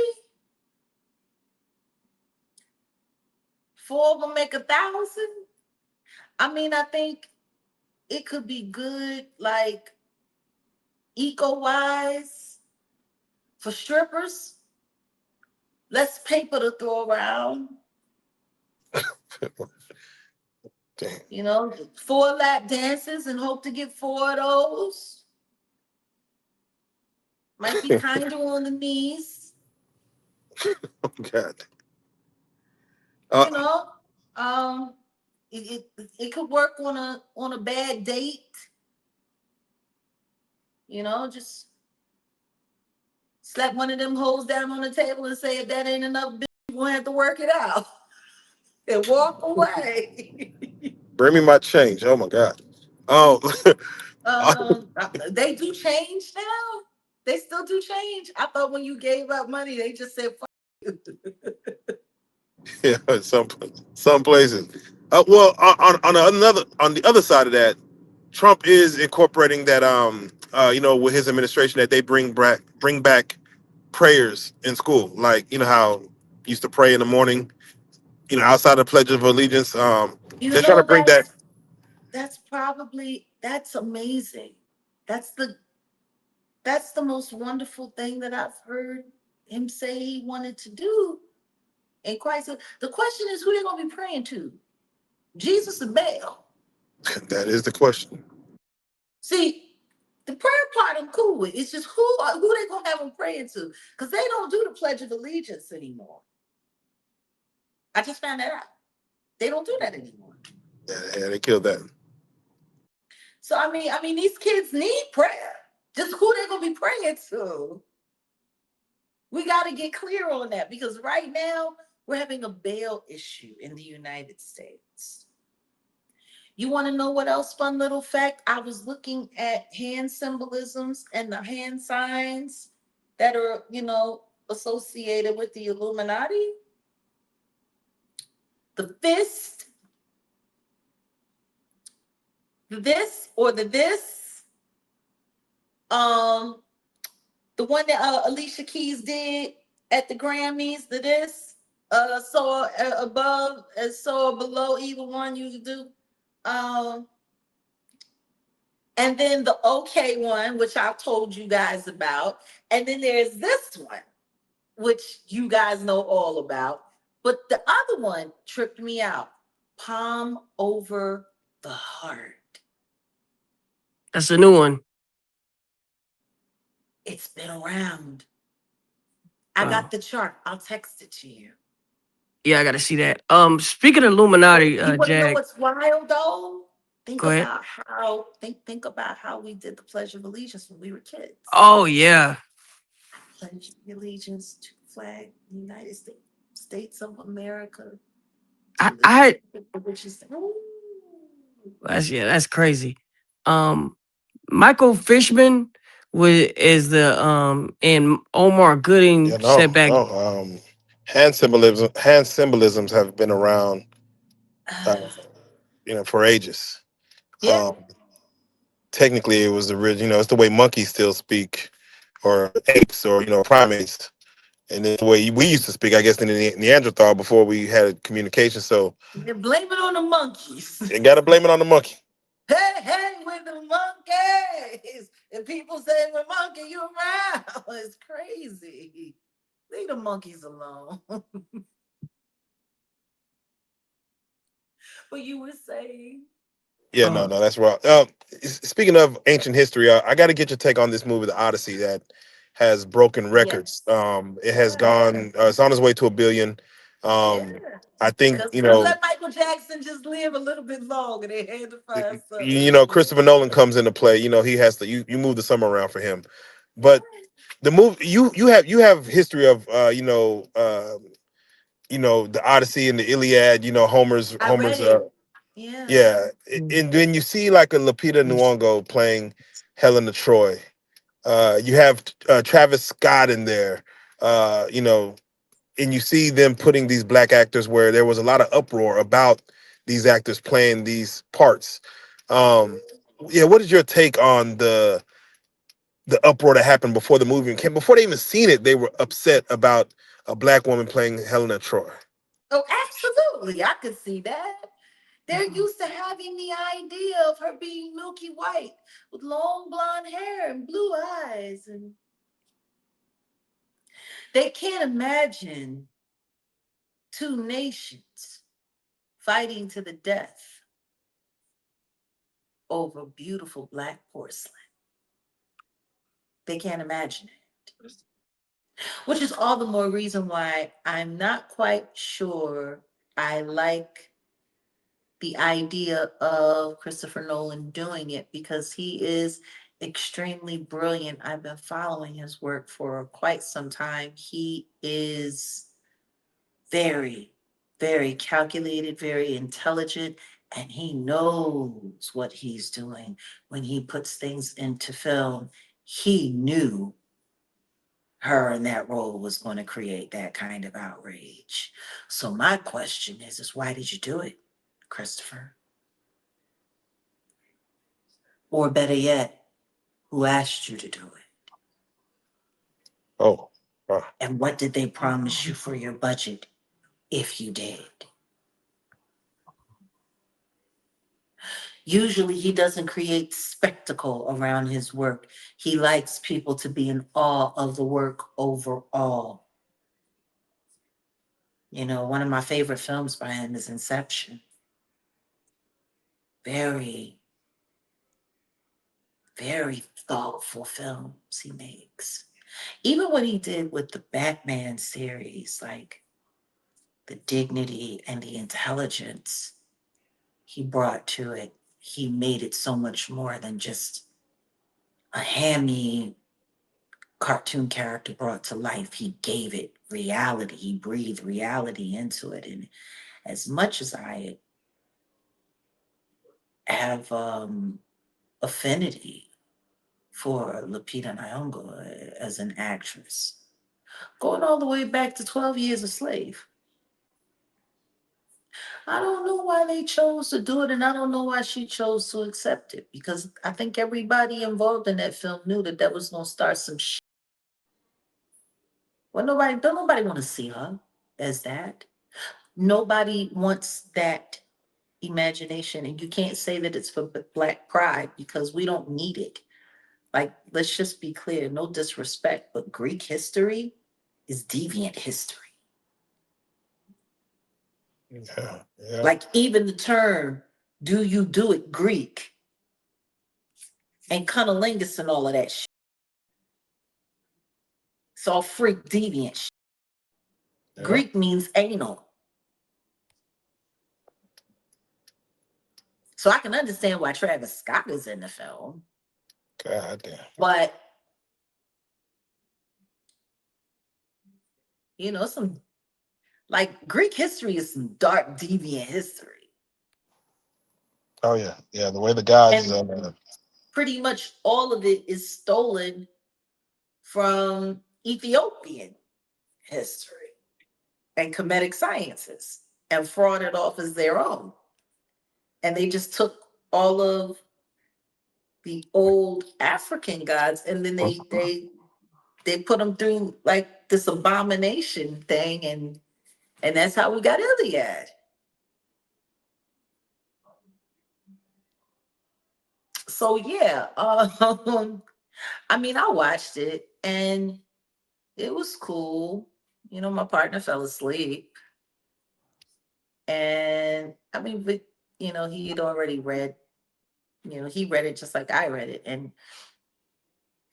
4 of them make 1,000. I think it could be good, like eco-wise for strippers. Less paper to throw around. Damn. 4 lap dances and hope to get 4 of those. Might be kinder on the knees. Oh, God. It could work on a bad date. Just slap one of them hoes down on the table and say, if that ain't enough, bitch, you're gonna have to work it out. And walk away. Bring me my change. Oh my God. They do change now. They still do change. I thought when you gave up money, they just said, fuck you. Yeah, some places. Well, on the other side of that, Trump is incorporating that with his administration that they bring back prayers in school, like how you used to pray in the morning, outside the Pledge of Allegiance. They're trying to bring that. That's amazing. That's the most wonderful thing that I've heard him say he wanted to do. And Christ, the question is who they're gonna be praying to, Jesus or Baal? That is the question. See, the prayer part I'm cool with. It's just who they gonna have them praying to, because they don't do the Pledge of Allegiance anymore. I just found that out. They don't do that anymore. Yeah, they killed that. So I mean, these kids need prayer. Just who they're gonna be praying to. We got to get clear on that, because right now we're having a bail issue in the United States. You want to know what else? Fun little fact. I was looking at hand symbolisms and the hand signs that are, associated with the Illuminati. The fist, this, the one that Alicia Keys did at the Grammys, saw above and saw below, either one you could do. And then the OK one, which I've told you guys about. And then there's this one, which you guys know all about. But the other one tripped me out. Palm over the heart. That's a new one. It's been around. I got the chart. I'll text it to you. Yeah, I gotta see that. Speaking of Illuminati, You want to know Jag. what's wild though? Think Go ahead. about how think about how we did the Pledge of Allegiance when we were kids. Oh yeah. Pledge allegiance to the flag, United States of America, I, to the I had republic for which is. Ooh. that's crazy. Um Michael Fishman is the and Omar Yeah, Gooding no, said back. no. Hand symbolisms have been around, uh, for ages. Yeah, Um, technically, it was the original. It's the way monkeys still speak, or apes, or primates, and it's the way we used to speak. I guess in the Neanderthal before we had communication. So they blame it on the monkeys. you got to blame it on the monkey. Hey, with the monkeys. And people say, well, monkey, you around. It's crazy. Leave the monkeys alone. But you were saying, Yeah, no, uh, no, that's wrong. Speaking of ancient history, I got to get your take on this movie, The Odyssey, that has broken records. yes. It has Yeah. gone. It's on its way to 1 billion. Yeah. I think Because we couldn't let Michael Jackson just live a little bit longer. They had to find something. Christopher Nolan comes into play. He has to. You move the summer around for him, but the movie you have history of the Odyssey and the Iliad. I Homer's read it. Yeah. yeah, and then you see like a Lupita Nyong'o playing Helena Troy. You have Travis Scott in there. And you see them putting these black actors where there was a lot of uproar about these actors playing these parts. Yeah, what is your take on the uproar that happened before the movie came? Before they even seen it, they were upset about a black woman playing Helena Troy. Oh, absolutely. I could see that. They're used to having the idea of her being milky white with long blonde hair and blue eyes. And they can't imagine two nations fighting to the death over beautiful black porcelain. They can't imagine it. Which is all the more reason why I'm not quite sure I like the idea of Christopher Nolan doing it, because he is extremely brilliant. I've been following his work for quite some time. He is very, very calculated, very intelligent, and he knows what he's doing when he puts things into film. He knew her in that role was going to create that kind of outrage. So my question is why did you do it, Christopher? Or better yet, who asked you to do it? Oh, And what did they promise you for your budget if you did? Usually he doesn't create spectacle around his work. He likes people to be in awe of the work overall. One of my favorite films by him is Inception. Very, very thoughtful films he makes. Even what he did with the Batman series, like the dignity and the intelligence he brought to it, he made it so much more than just a hammy cartoon character brought to life. He gave it reality. He breathed reality into it. And as much as I have affinity for Lupita Nyong'o as an actress, going all the way back to 12 Years a Slave, I don't know why they chose to do it, and I don't know why she chose to accept it, because I think everybody involved in that film knew that that was going to start some shit. Well, don't nobody want to see her as that. Nobody wants that imagination, and you can't say that it's for Black pride, because we don't need it. Like, let's just be clear, no disrespect, but Greek history is deviant history. yeah, yeah. Like, even the term, do you do it Greek, and cunnilingus and all of that shit. It's all freak deviant shit. Yeah. Greek means anal. So I can understand why Travis Scott is in the film. God damn. But, you know, some like Greek history is some dark, deviant history. Oh yeah, yeah. The way the gods, And pretty much all of it is stolen from Ethiopian history and Kemetic sciences and frauded off as their own. And they just took all of the old African gods and then they put them through like this abomination thing, and that's how we got Iliad. So yeah, I mean, I watched it and it was cool. You know, my partner fell asleep, and I mean, but you know, he had already read. You know, he read it just like I read it, and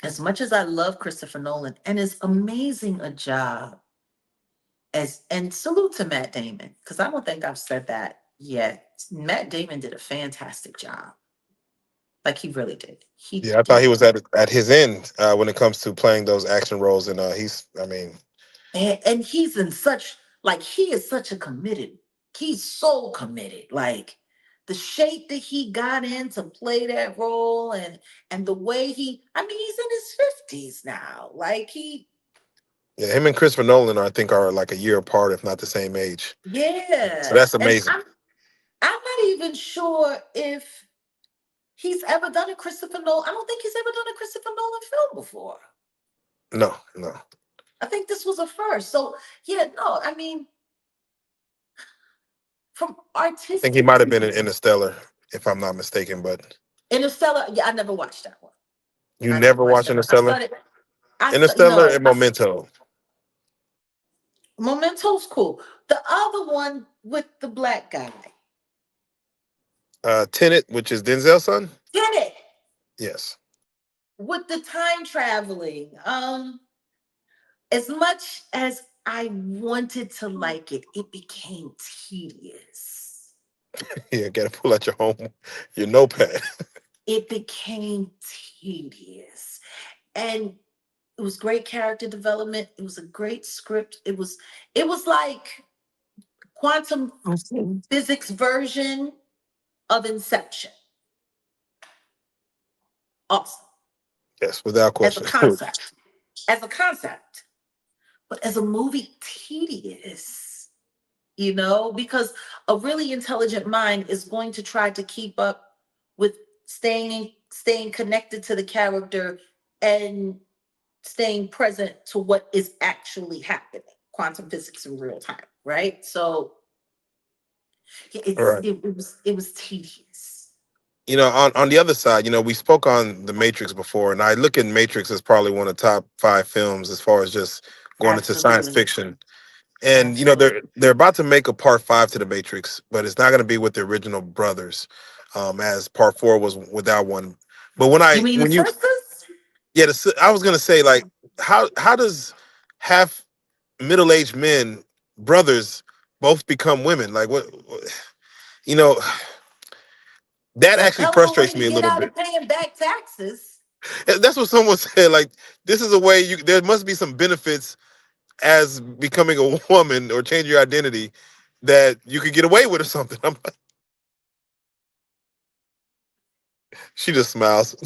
as much as I love Christopher Nolan and as amazing a job as, and salute to Matt Damon, because I don't think I've said that yet. Matt Damon did a fantastic job. Like he really did. He yeah, I thought did. he was at his end when it comes to playing those action roles, and he's, I mean, And he's in such, like, he is such a committed, he's so committed. Like the shape that he got in to play that role, and the way he, I mean, he's in his 50s now. Like yeah, him and Christopher Nolan, I think, are like a year apart, if not the same age. So yeah. that's And amazing. I'm not even sure if he's ever done a Christopher Nolan. I don't think he's ever done a Christopher Nolan film before. No, no. I think this was a first. So yeah, no, I mean, from I think he might artistic have been in Interstellar, if I'm not mistaken. But Interstellar, yeah, I never watched that one. you I never never watched watched that one. I Interstellar? started. I st- Interstellar no. and Memento. Memento's cool. The other one with the black guy, Tenet, which is Denzel's son. Tenet, Yes. with the time traveling. As much as I wanted to like it, it became tedious. Yeah, gotta pull out your notepad. It became tedious, and it was great character development. It was a great script. It was like quantum physics version of Inception. Awesome. Yes, without As a question. concept. As a concept. But as a movie, tedious. You know, because a really intelligent mind is going to try to keep up with staying connected to the character and staying present to what is actually happening. Quantum physics in real time, right? So yeah, All right. it was tedious. You know, on the other side, we spoke on the Matrix before, and I look at Matrix as probably one of the top 5 films as far as just going into science Absolutely. fiction. And Absolutely. they're about to make a part 5 to the Matrix, but it's not going to be with the original brothers, as part 4 was without one. But You mean the when you sisters? yeah, I was going to say, like, how does half middle-aged men brothers both become women? Like you know that A actually hell of a way frustrates to me a get little out bit. of paying back taxes. That's what someone said. Like, this is a way there must be some benefits as becoming a woman or change your identity that you could get away with or something. I'm like, she just smiles.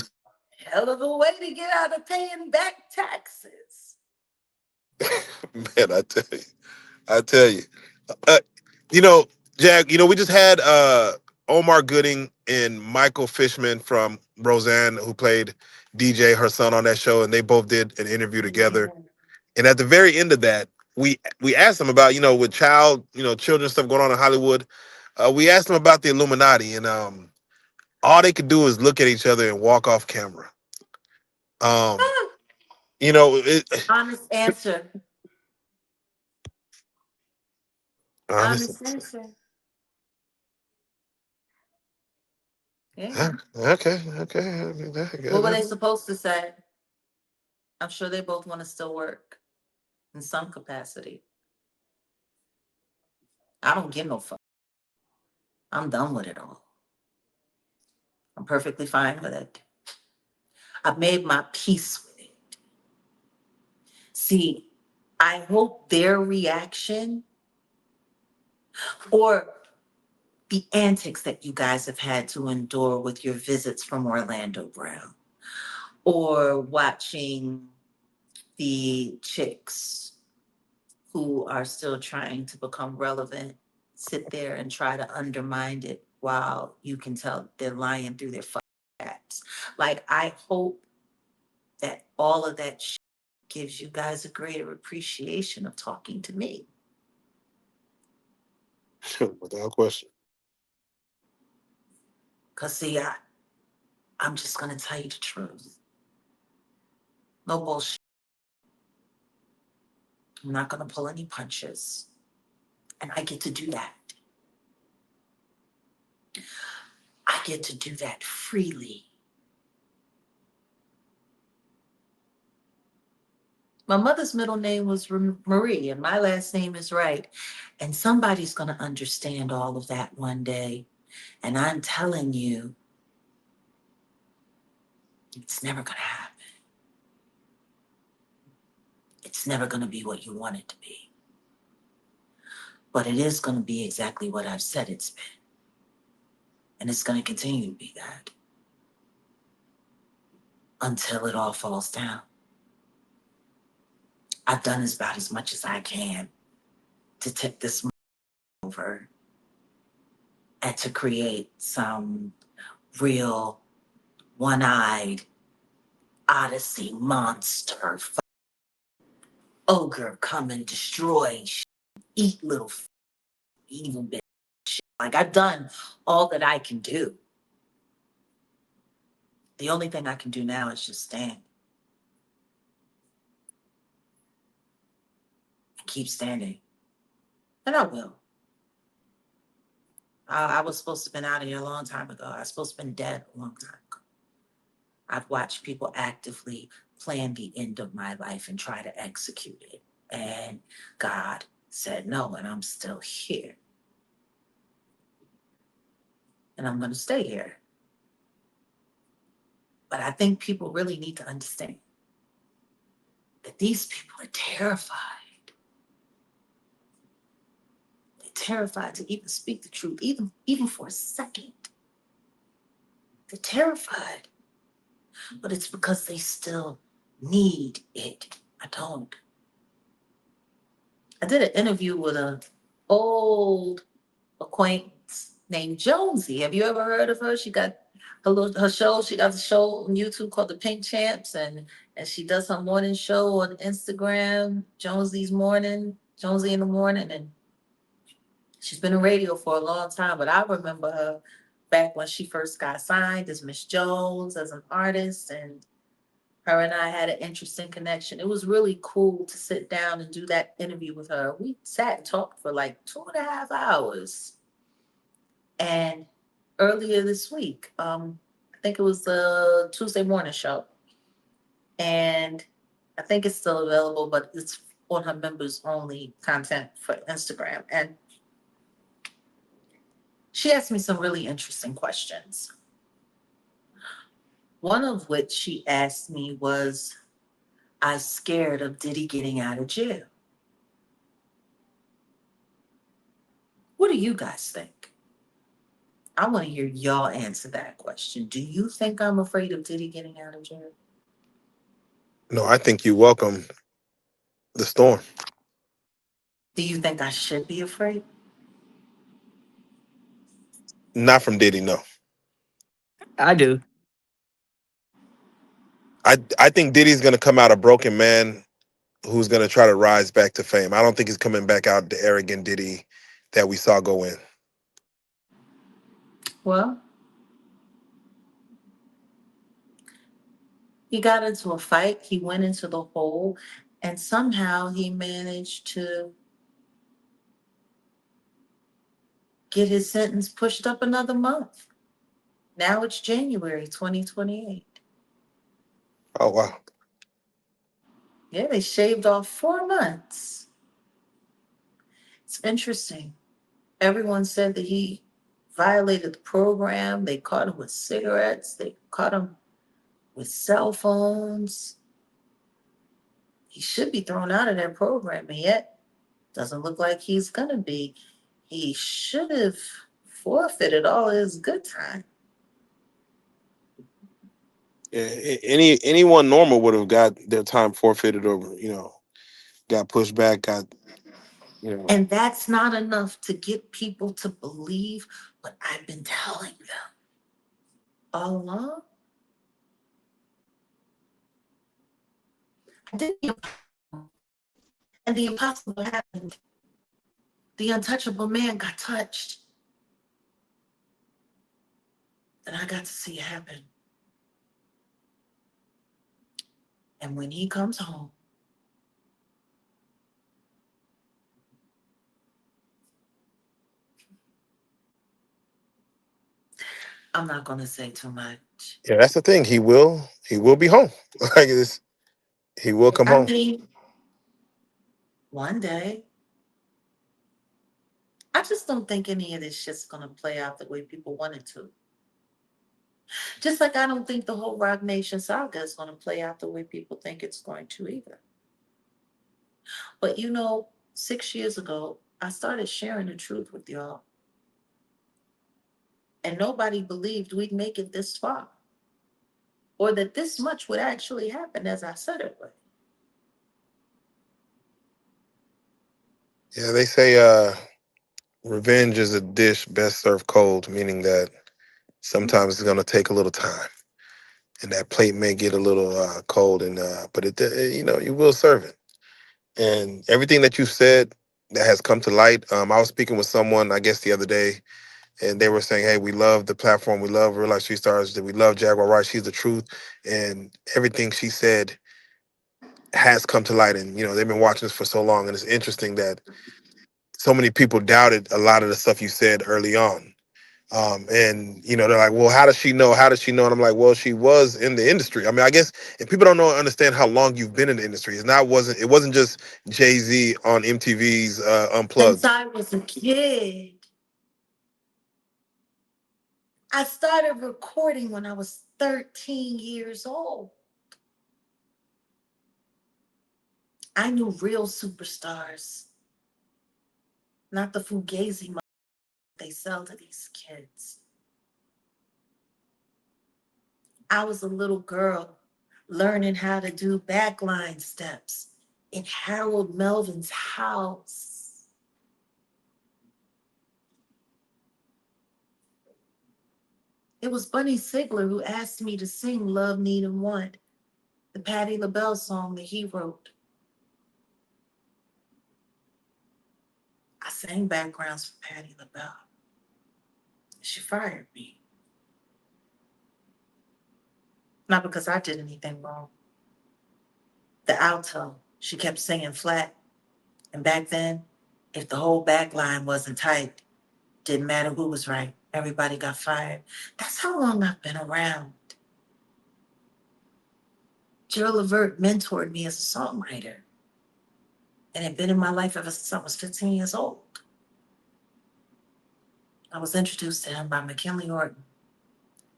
Hell of a way to get out of paying back taxes. Man, I tell you, uh, you know, Jag, we just had Omar Gooding and Michael Fishman from Roseanne, who played DJ, her son, on that show, and they both did an interview together. And at the very end of that, we asked them about, with children stuff going on in Hollywood. We asked them about the Illuminati, and all they could do is look at each other and walk off camera. Um, it, Honest answer. honestly, Honest answer. Yeah. okay. I mean, What were they supposed to say? I'm sure they both want to still work in some capacity. I don't give no fuck. I'm done with it all. I'm perfectly fine with it. I've made my peace with it. See, I hope their reaction or the antics that you guys have had to endure with your visits from Orlando Brown or watching the chicks who are still trying to become relevant sit there and try to undermine it while you can tell they're lying through their fucking hats. Like, I hope that all of that shit gives you guys a greater appreciation of talking to me. Without question. Because, see, I'm just going to tell you the truth. No bullshit. I'm not going to pull any punches. And I get to do that. I get to do that freely. My mother's middle name was Marie, and my last name is Wright. And somebody's going to understand all of that one day. And I'm telling you, it's never going to happen. It's never going to be what you want it to be. But it is going to be exactly what I've said it's been. And it's going to continue to be that until it all falls down. I've done about as much as I can to tip this over and to create some real one-eyed Odyssey monster ogre come and destroy eat little evil bitch. Like, I've done all that I can do. The only thing I can do now is just stand. Keep standing. And I will. I was supposed to have been out of here a long time ago. I was supposed to have been dead a long time ago. I've watched people actively plan the end of my life and try to execute it. And God said no, and I'm still here. And I'm going to stay here. But I think people really need to understand that these people are terrified. They're terrified to even speak the truth, even for a second. They're terrified. But it's because they still need it. I don't. I did an interview with an old acquaintance named Jonesy. Have you ever heard of her? She got her show. She got a show on YouTube called The Pink Champs, and she does her morning show on Instagram, Jonesy in the morning, and she's been in radio for a long time. But I remember her back when she first got signed as Miss Jones, as an artist, and her and I had an interesting connection. It was really cool to sit down and do that interview with her. We sat and talked for like 2.5 hours. And earlier this week, I think it was the Tuesday morning show. And I think it's still available, but it's on her members only content for Instagram. And she asked me some really interesting questions. One of which she asked me was, I'm scared of Diddy getting out of jail. What do you guys think? I want to hear y'all answer that question. Do you think I'm afraid of Diddy getting out of jail? No, I think you welcome the storm. Do you think I should be afraid? Not from Diddy, no. I do. I think Diddy's gonna come out a broken man who's gonna try to rise back to fame. I don't think he's coming back out the arrogant Diddy that we saw go in. Well, he got into a fight, he went into the hole, and somehow he managed to get his sentence pushed up another month. Now it's January 2028. Oh wow. Yeah, they shaved off 4 months. It's interesting. Everyone said that he violated the program. They caught him with cigarettes. They caught him with cell phones. He should be thrown out of that program, and yet doesn't look like he's gonna be. He should have forfeited all his good time. Yeah, anyone normal would have got their time forfeited or got pushed back, And that's not enough to get people to believe what I've been telling them all along. I did the impossible, and the impossible happened. The untouchable man got touched, and I got to see it happen. And when he comes home, I'm not going to say too much. Yeah, that's the thing. He will be home. Like this, he will come I home. mean, one day, I just don't think any of this shit's going to play out the way people want it to. Just like I don't think the whole Rock Nation saga is going to play out the way people think it's going to either. But 6 years ago, I started sharing the truth with y'all. And nobody believed we'd make it this far, or that this much would actually happen as I said it would. Yeah, they say revenge is a dish best served cold, meaning that sometimes it's gonna take a little time, and that plate may get a little cold, and but you will serve it. And everything that you said that has come to light. I was speaking with someone, I guess, the other day, and they were saying, "Hey, we love the platform, we love Real Life Street Stars, that we love Jaguar Wright. She's the truth," and everything she said has come to light. And they've been watching this for so long, and it's interesting that so many people doubted a lot of the stuff you said early on. And they're like, well, how does she know? How does she know? And I'm like, well, she was in the industry. I mean, I guess if people don't know understand how long you've been in the industry, it wasn't just Jay-Z on MTV's Since Unplugged. I was a kid, I started recording when I was 13 years old. I knew real superstars, not the fugazi they sell to these kids. I was a little girl learning how to do backline steps in Harold Melvin's house. It was Bunny Sigler who asked me to sing Love, Need, and Want, the Patti LaBelle song that he wrote. I sang backgrounds for Patti LaBelle. She fired me. Not because I did anything wrong. The alto, she kept singing flat. And back then, if the whole back line wasn't tight, didn't matter who was right. Everybody got fired. That's how long I've been around. Jill Levert mentored me as a songwriter and had been in my life ever since I was 15 years old. I was introduced to him by McKinley Orton,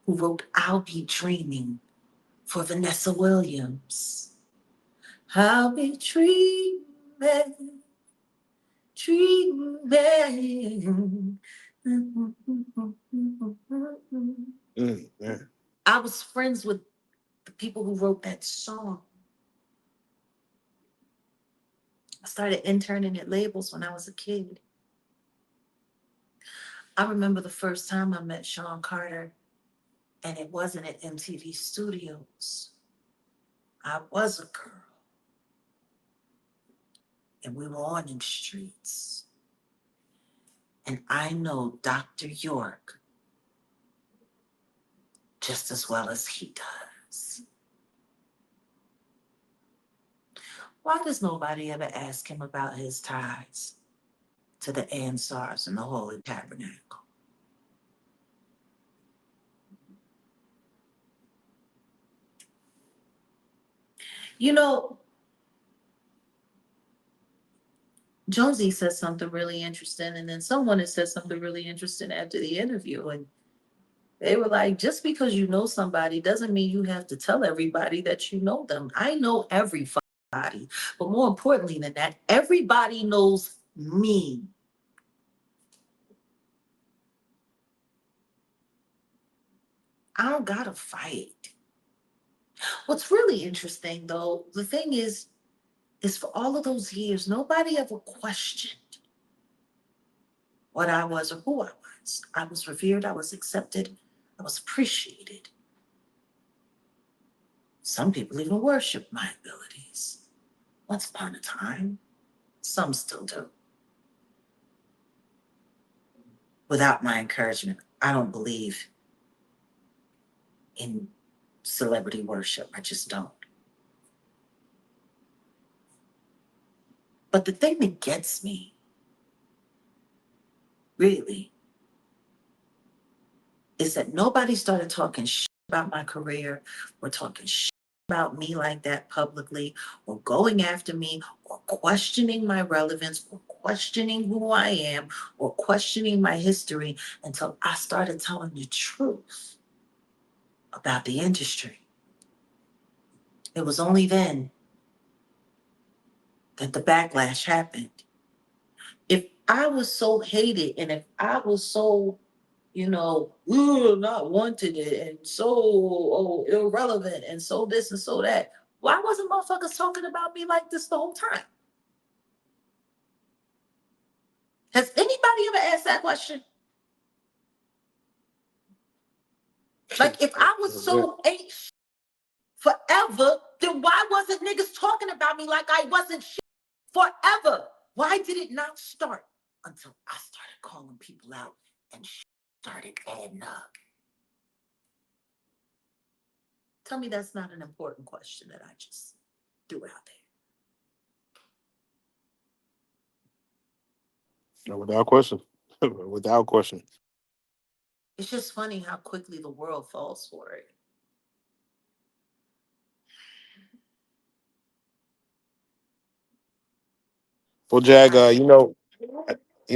who wrote I'll Be Dreaming for Vanessa Williams. I'll be dreaming, dreaming. Yeah. I was friends with the people who wrote that song. I started interning at labels when I was a kid. I remember the first time I met Sean Carter, and it wasn't at MTV Studios. I was a girl, and we were on in streets. And I know Dr. York just as well as he does. Why does nobody ever ask him about his ties to the Ansars and the Holy Tabernacle? You know, Jonesy said something really interesting, and then someone had said something really interesting after the interview, and they were like, just because you know somebody doesn't mean you have to tell everybody that you know them. I know everybody, but more importantly than that, everybody knows me. I don't gotta fight. What's really interesting though, the thing is for all of those years, nobody ever questioned what I was or who I was. I was revered, I was accepted, I was appreciated. Some people even worshiped my abilities. Once upon a time, some still do. Without my encouragement, I don't believe in celebrity worship. I just don't. But the thing that gets me, really, is that nobody started talking shit about my career or talking shit about me like that publicly or going after me or questioning my relevance or questioning who I am or questioning my history until I started telling the truth about the industry. It was only then that the backlash happened. If I was so hated and if I was so, not wanted it and so irrelevant and so this and so that, why wasn't motherfuckers talking about me like this the whole time? Has anybody ever asked that question? Like, if I was so ain't forever, then why wasn't niggas talking about me like I wasn't shit forever? Why did it not start until I started calling people out and started adding up? Tell me that's not an important question that I just threw out there. No, without question. Without question. It's just funny how quickly the world falls for it. Well, Jag, I,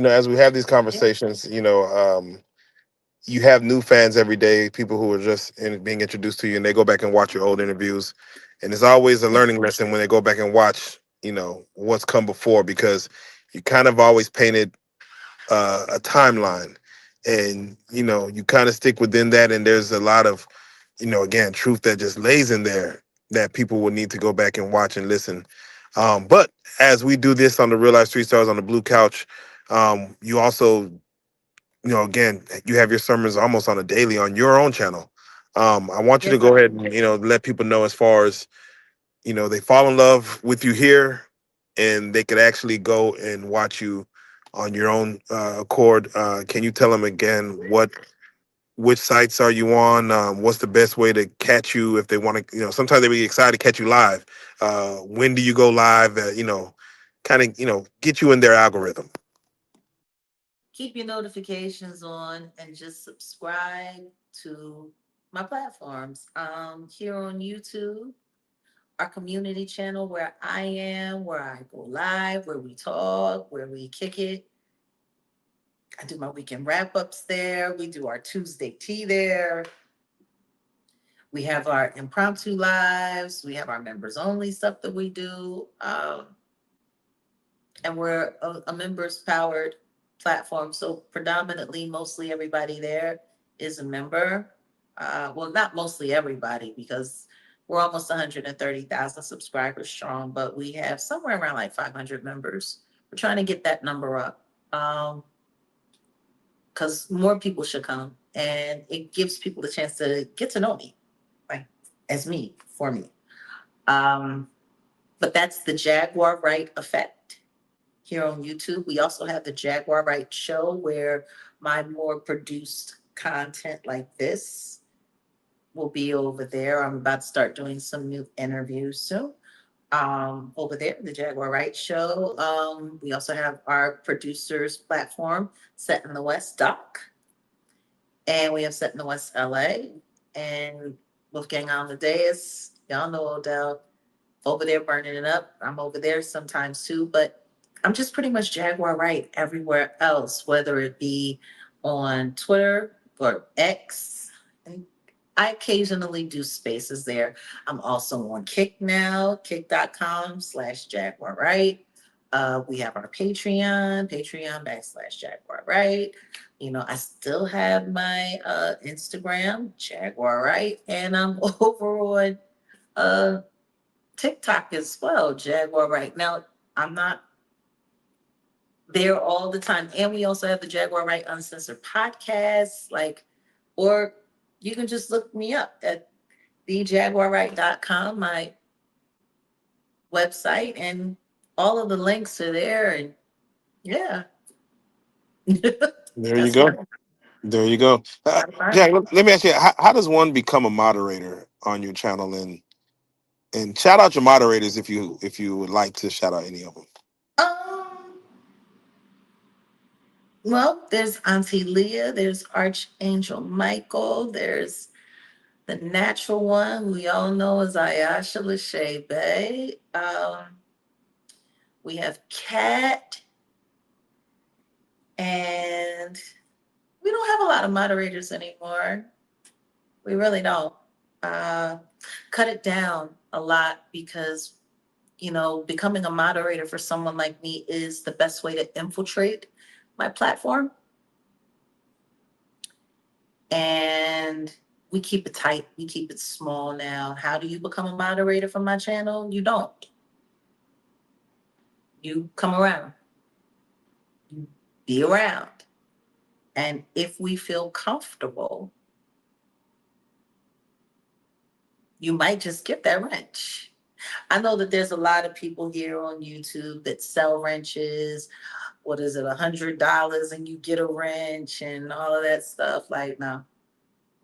as we have these yeah, conversations, you have new fans every day, people who are just being introduced to you, and they go back and watch your old interviews, and it's always a yeah. learning lesson when they go back and watch, what's come before, because you kind of always painted a timeline, and you kind of stick within that, and there's a lot of, again, truth that just lays in there that people will need to go back and watch and listen. But as we do this on the Real Life Street Stars on the Blue Couch, you also, again, you have your sermons almost on a daily on your own channel. I want you to Yes, go I ahead do. and let people know, as far as they fall in love with you here, and they could actually go and watch you on your own accord. Can you tell them again which sites are you on? What's the best way to catch you if they want to? Sometimes they be excited to catch you live. When do you go live? Kind of get you in their algorithm. Keep your notifications on and just subscribe to my platforms. Here on YouTube, our community channel where I am, where I go live, where we talk, where we kick it. I do my weekend wrap ups there. We do our Tuesday tea there. We have our impromptu lives. We have our members only stuff that we do. And we're a members powered platform. So predominantly, mostly everybody there is a member. Well, not mostly everybody, because we're almost 130,000 subscribers strong, but we have somewhere around like 500 members. We're trying to get that number up, because more people should come, and it gives people a chance to get to know me, like as me, for me. Um, but that's the Jaguar Wright effect here on YouTube. We also have the Jaguar Wright show, where my more produced content like this will be over there. I'm about to start doing some new interviews soon. Over there, the Jaguar Wright show. We also have our producers platform, Set in the West Doc, and we have Set in the West LA, and Wolfgang on the Dais. Y'all know Odell over there burning it up. I'm over there sometimes too, but I'm just pretty much Jaguar Wright everywhere else, whether it be on Twitter or X. And I occasionally do spaces there. I'm also on Kick now, kick.com/Jaguar Wright. We have our Patreon.com/Jaguar Wright. I still have my Instagram, Jaguar Wright, and I'm over on uh, TikTok as well, Jaguar Wright. Now, I'm not there all the time. And we also have the Jaguar Wright Uncensored podcast. Or you can just look me up at thejaguarwright.com, my website, and all of the links are there. And yeah. There you That's what go. There you go. I find. Jack, let me ask you, how does one become a moderator on your channel? And shout out your moderators if you would like to shout out any of them. Um, well, there's Auntie Leah, there's Archangel Michael, there's the natural one we all know as Ayasha Lachey Bay. We have Kat, and we don't have a lot of moderators anymore. We really don't. Uh, Cut it down a lot because, becoming a moderator for someone like me is the best way to infiltrate my platform. And we keep it tight, we keep it small now. How do you become a moderator for my channel? You don't. You come around, you be around. And if we feel comfortable, you might just get that wrench. I know that there's a lot of people here on YouTube that sell wrenches. What is it, $100 and you get a wrench and all of that stuff? Like, no,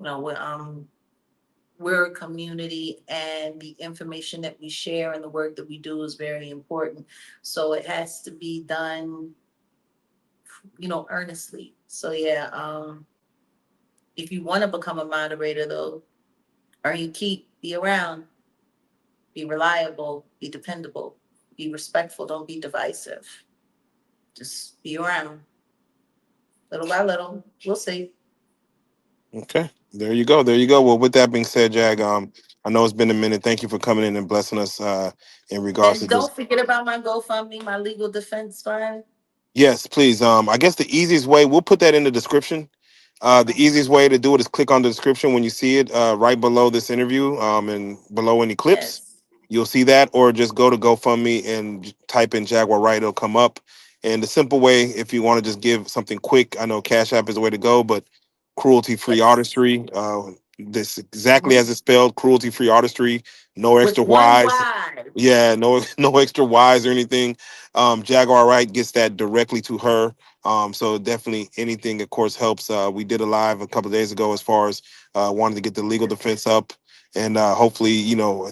no, we're a community, and the information that we share and the work that we do is very important. So it has to be done, earnestly. So yeah, if you want to become a moderator though, or you be around, be reliable, be dependable, be respectful, don't be divisive. Just be around. Little by little, we'll see. Okay. There you go. There you go. Well, with that being said, Jag, I know it's been a minute. Thank you for coming in and blessing us in regards to And this. don't forget about my GoFundMe, my legal defense fund. Yes, please. I guess the easiest way, we'll put that in the description. The easiest way to do it is click on the description when you see it right below this interview, and below any clips. Yes. You'll see that, or just go to GoFundMe and type in Jaguar Wright. It'll come up. And the simple way, if you want to just give something quick, I know Cash App is the way to go, but cruelty-free Yes. artistry, this exactly Mhm. as it's spelled, cruelty-free artistry, no With extra one Y's. Y. Yeah, no, no extra Y's or anything. Jaguar Wright gets that directly to her. So definitely anything, of course, helps. We did a live a couple of days ago as far as wanting to get the legal defense up, and hopefully,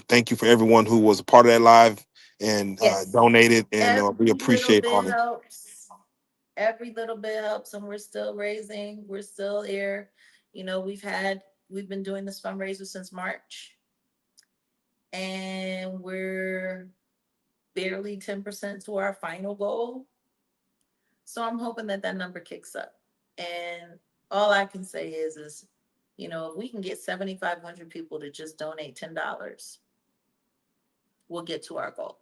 thank you for everyone who was a part of that live and Yes. donated, and we Every little appreciate all bit of it. helps. Every little bit helps, and we're still raising. We're still here. We've been doing this fundraiser since March, and we're barely 10% to our final goal. So I'm hoping that number kicks up. And all I can say is, if we can get 7,500 people to just donate $10, we'll get to our goal.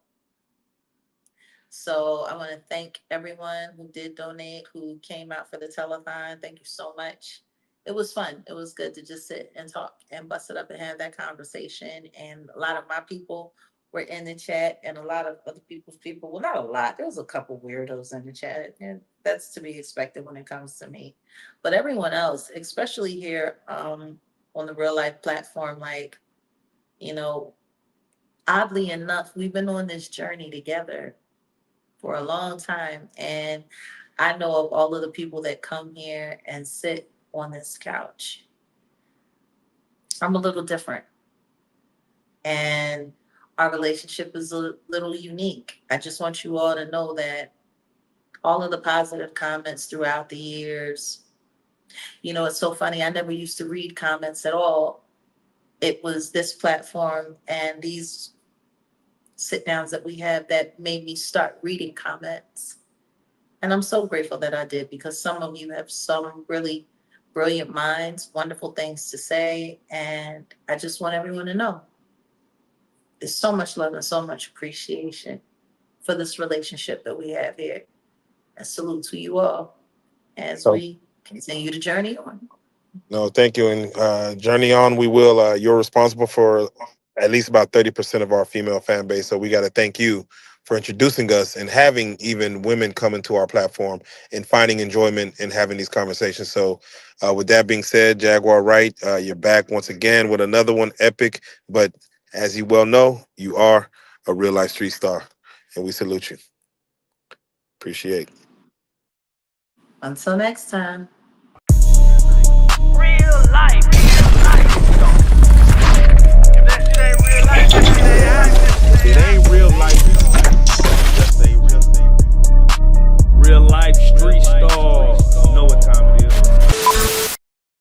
So I want to thank everyone who did donate, who came out for the telethon. Thank you so much. It was fun. It was good to just sit and talk and bust it up and have that conversation. And a lot of my people were in the chat, and a lot of other people's people, well, not a lot. There was a couple weirdos in the chat, and that's to be expected when it comes to me. But everyone else, especially here on the Real Life platform, you know, oddly enough, we've been on this journey together for a long time. And I know of all of the people that come here and sit on this couch. I'm a little different. And our relationship is a little unique. I just want you all to know that all of the positive comments throughout the years, it's so funny. I never used to read comments at all. It was this platform and these sit downs that we have that made me start reading comments. And I'm so grateful that I did, because some of you have some really brilliant minds, wonderful things to say. And I just want everyone to know there's so much love and so much appreciation for this relationship that we have here. And salute to you all as So, we continue to journey on. no, thank you. And journey on, we will. You're responsible for at least about 30% of our female fan base. So we got to thank you for introducing us and having even women come into our platform and finding enjoyment in having these conversations. So with that being said, Jaguar Wright, you're back once again with another one, epic. But as you well know, you are a real life street star. And we salute you. Appreciate. Until next time.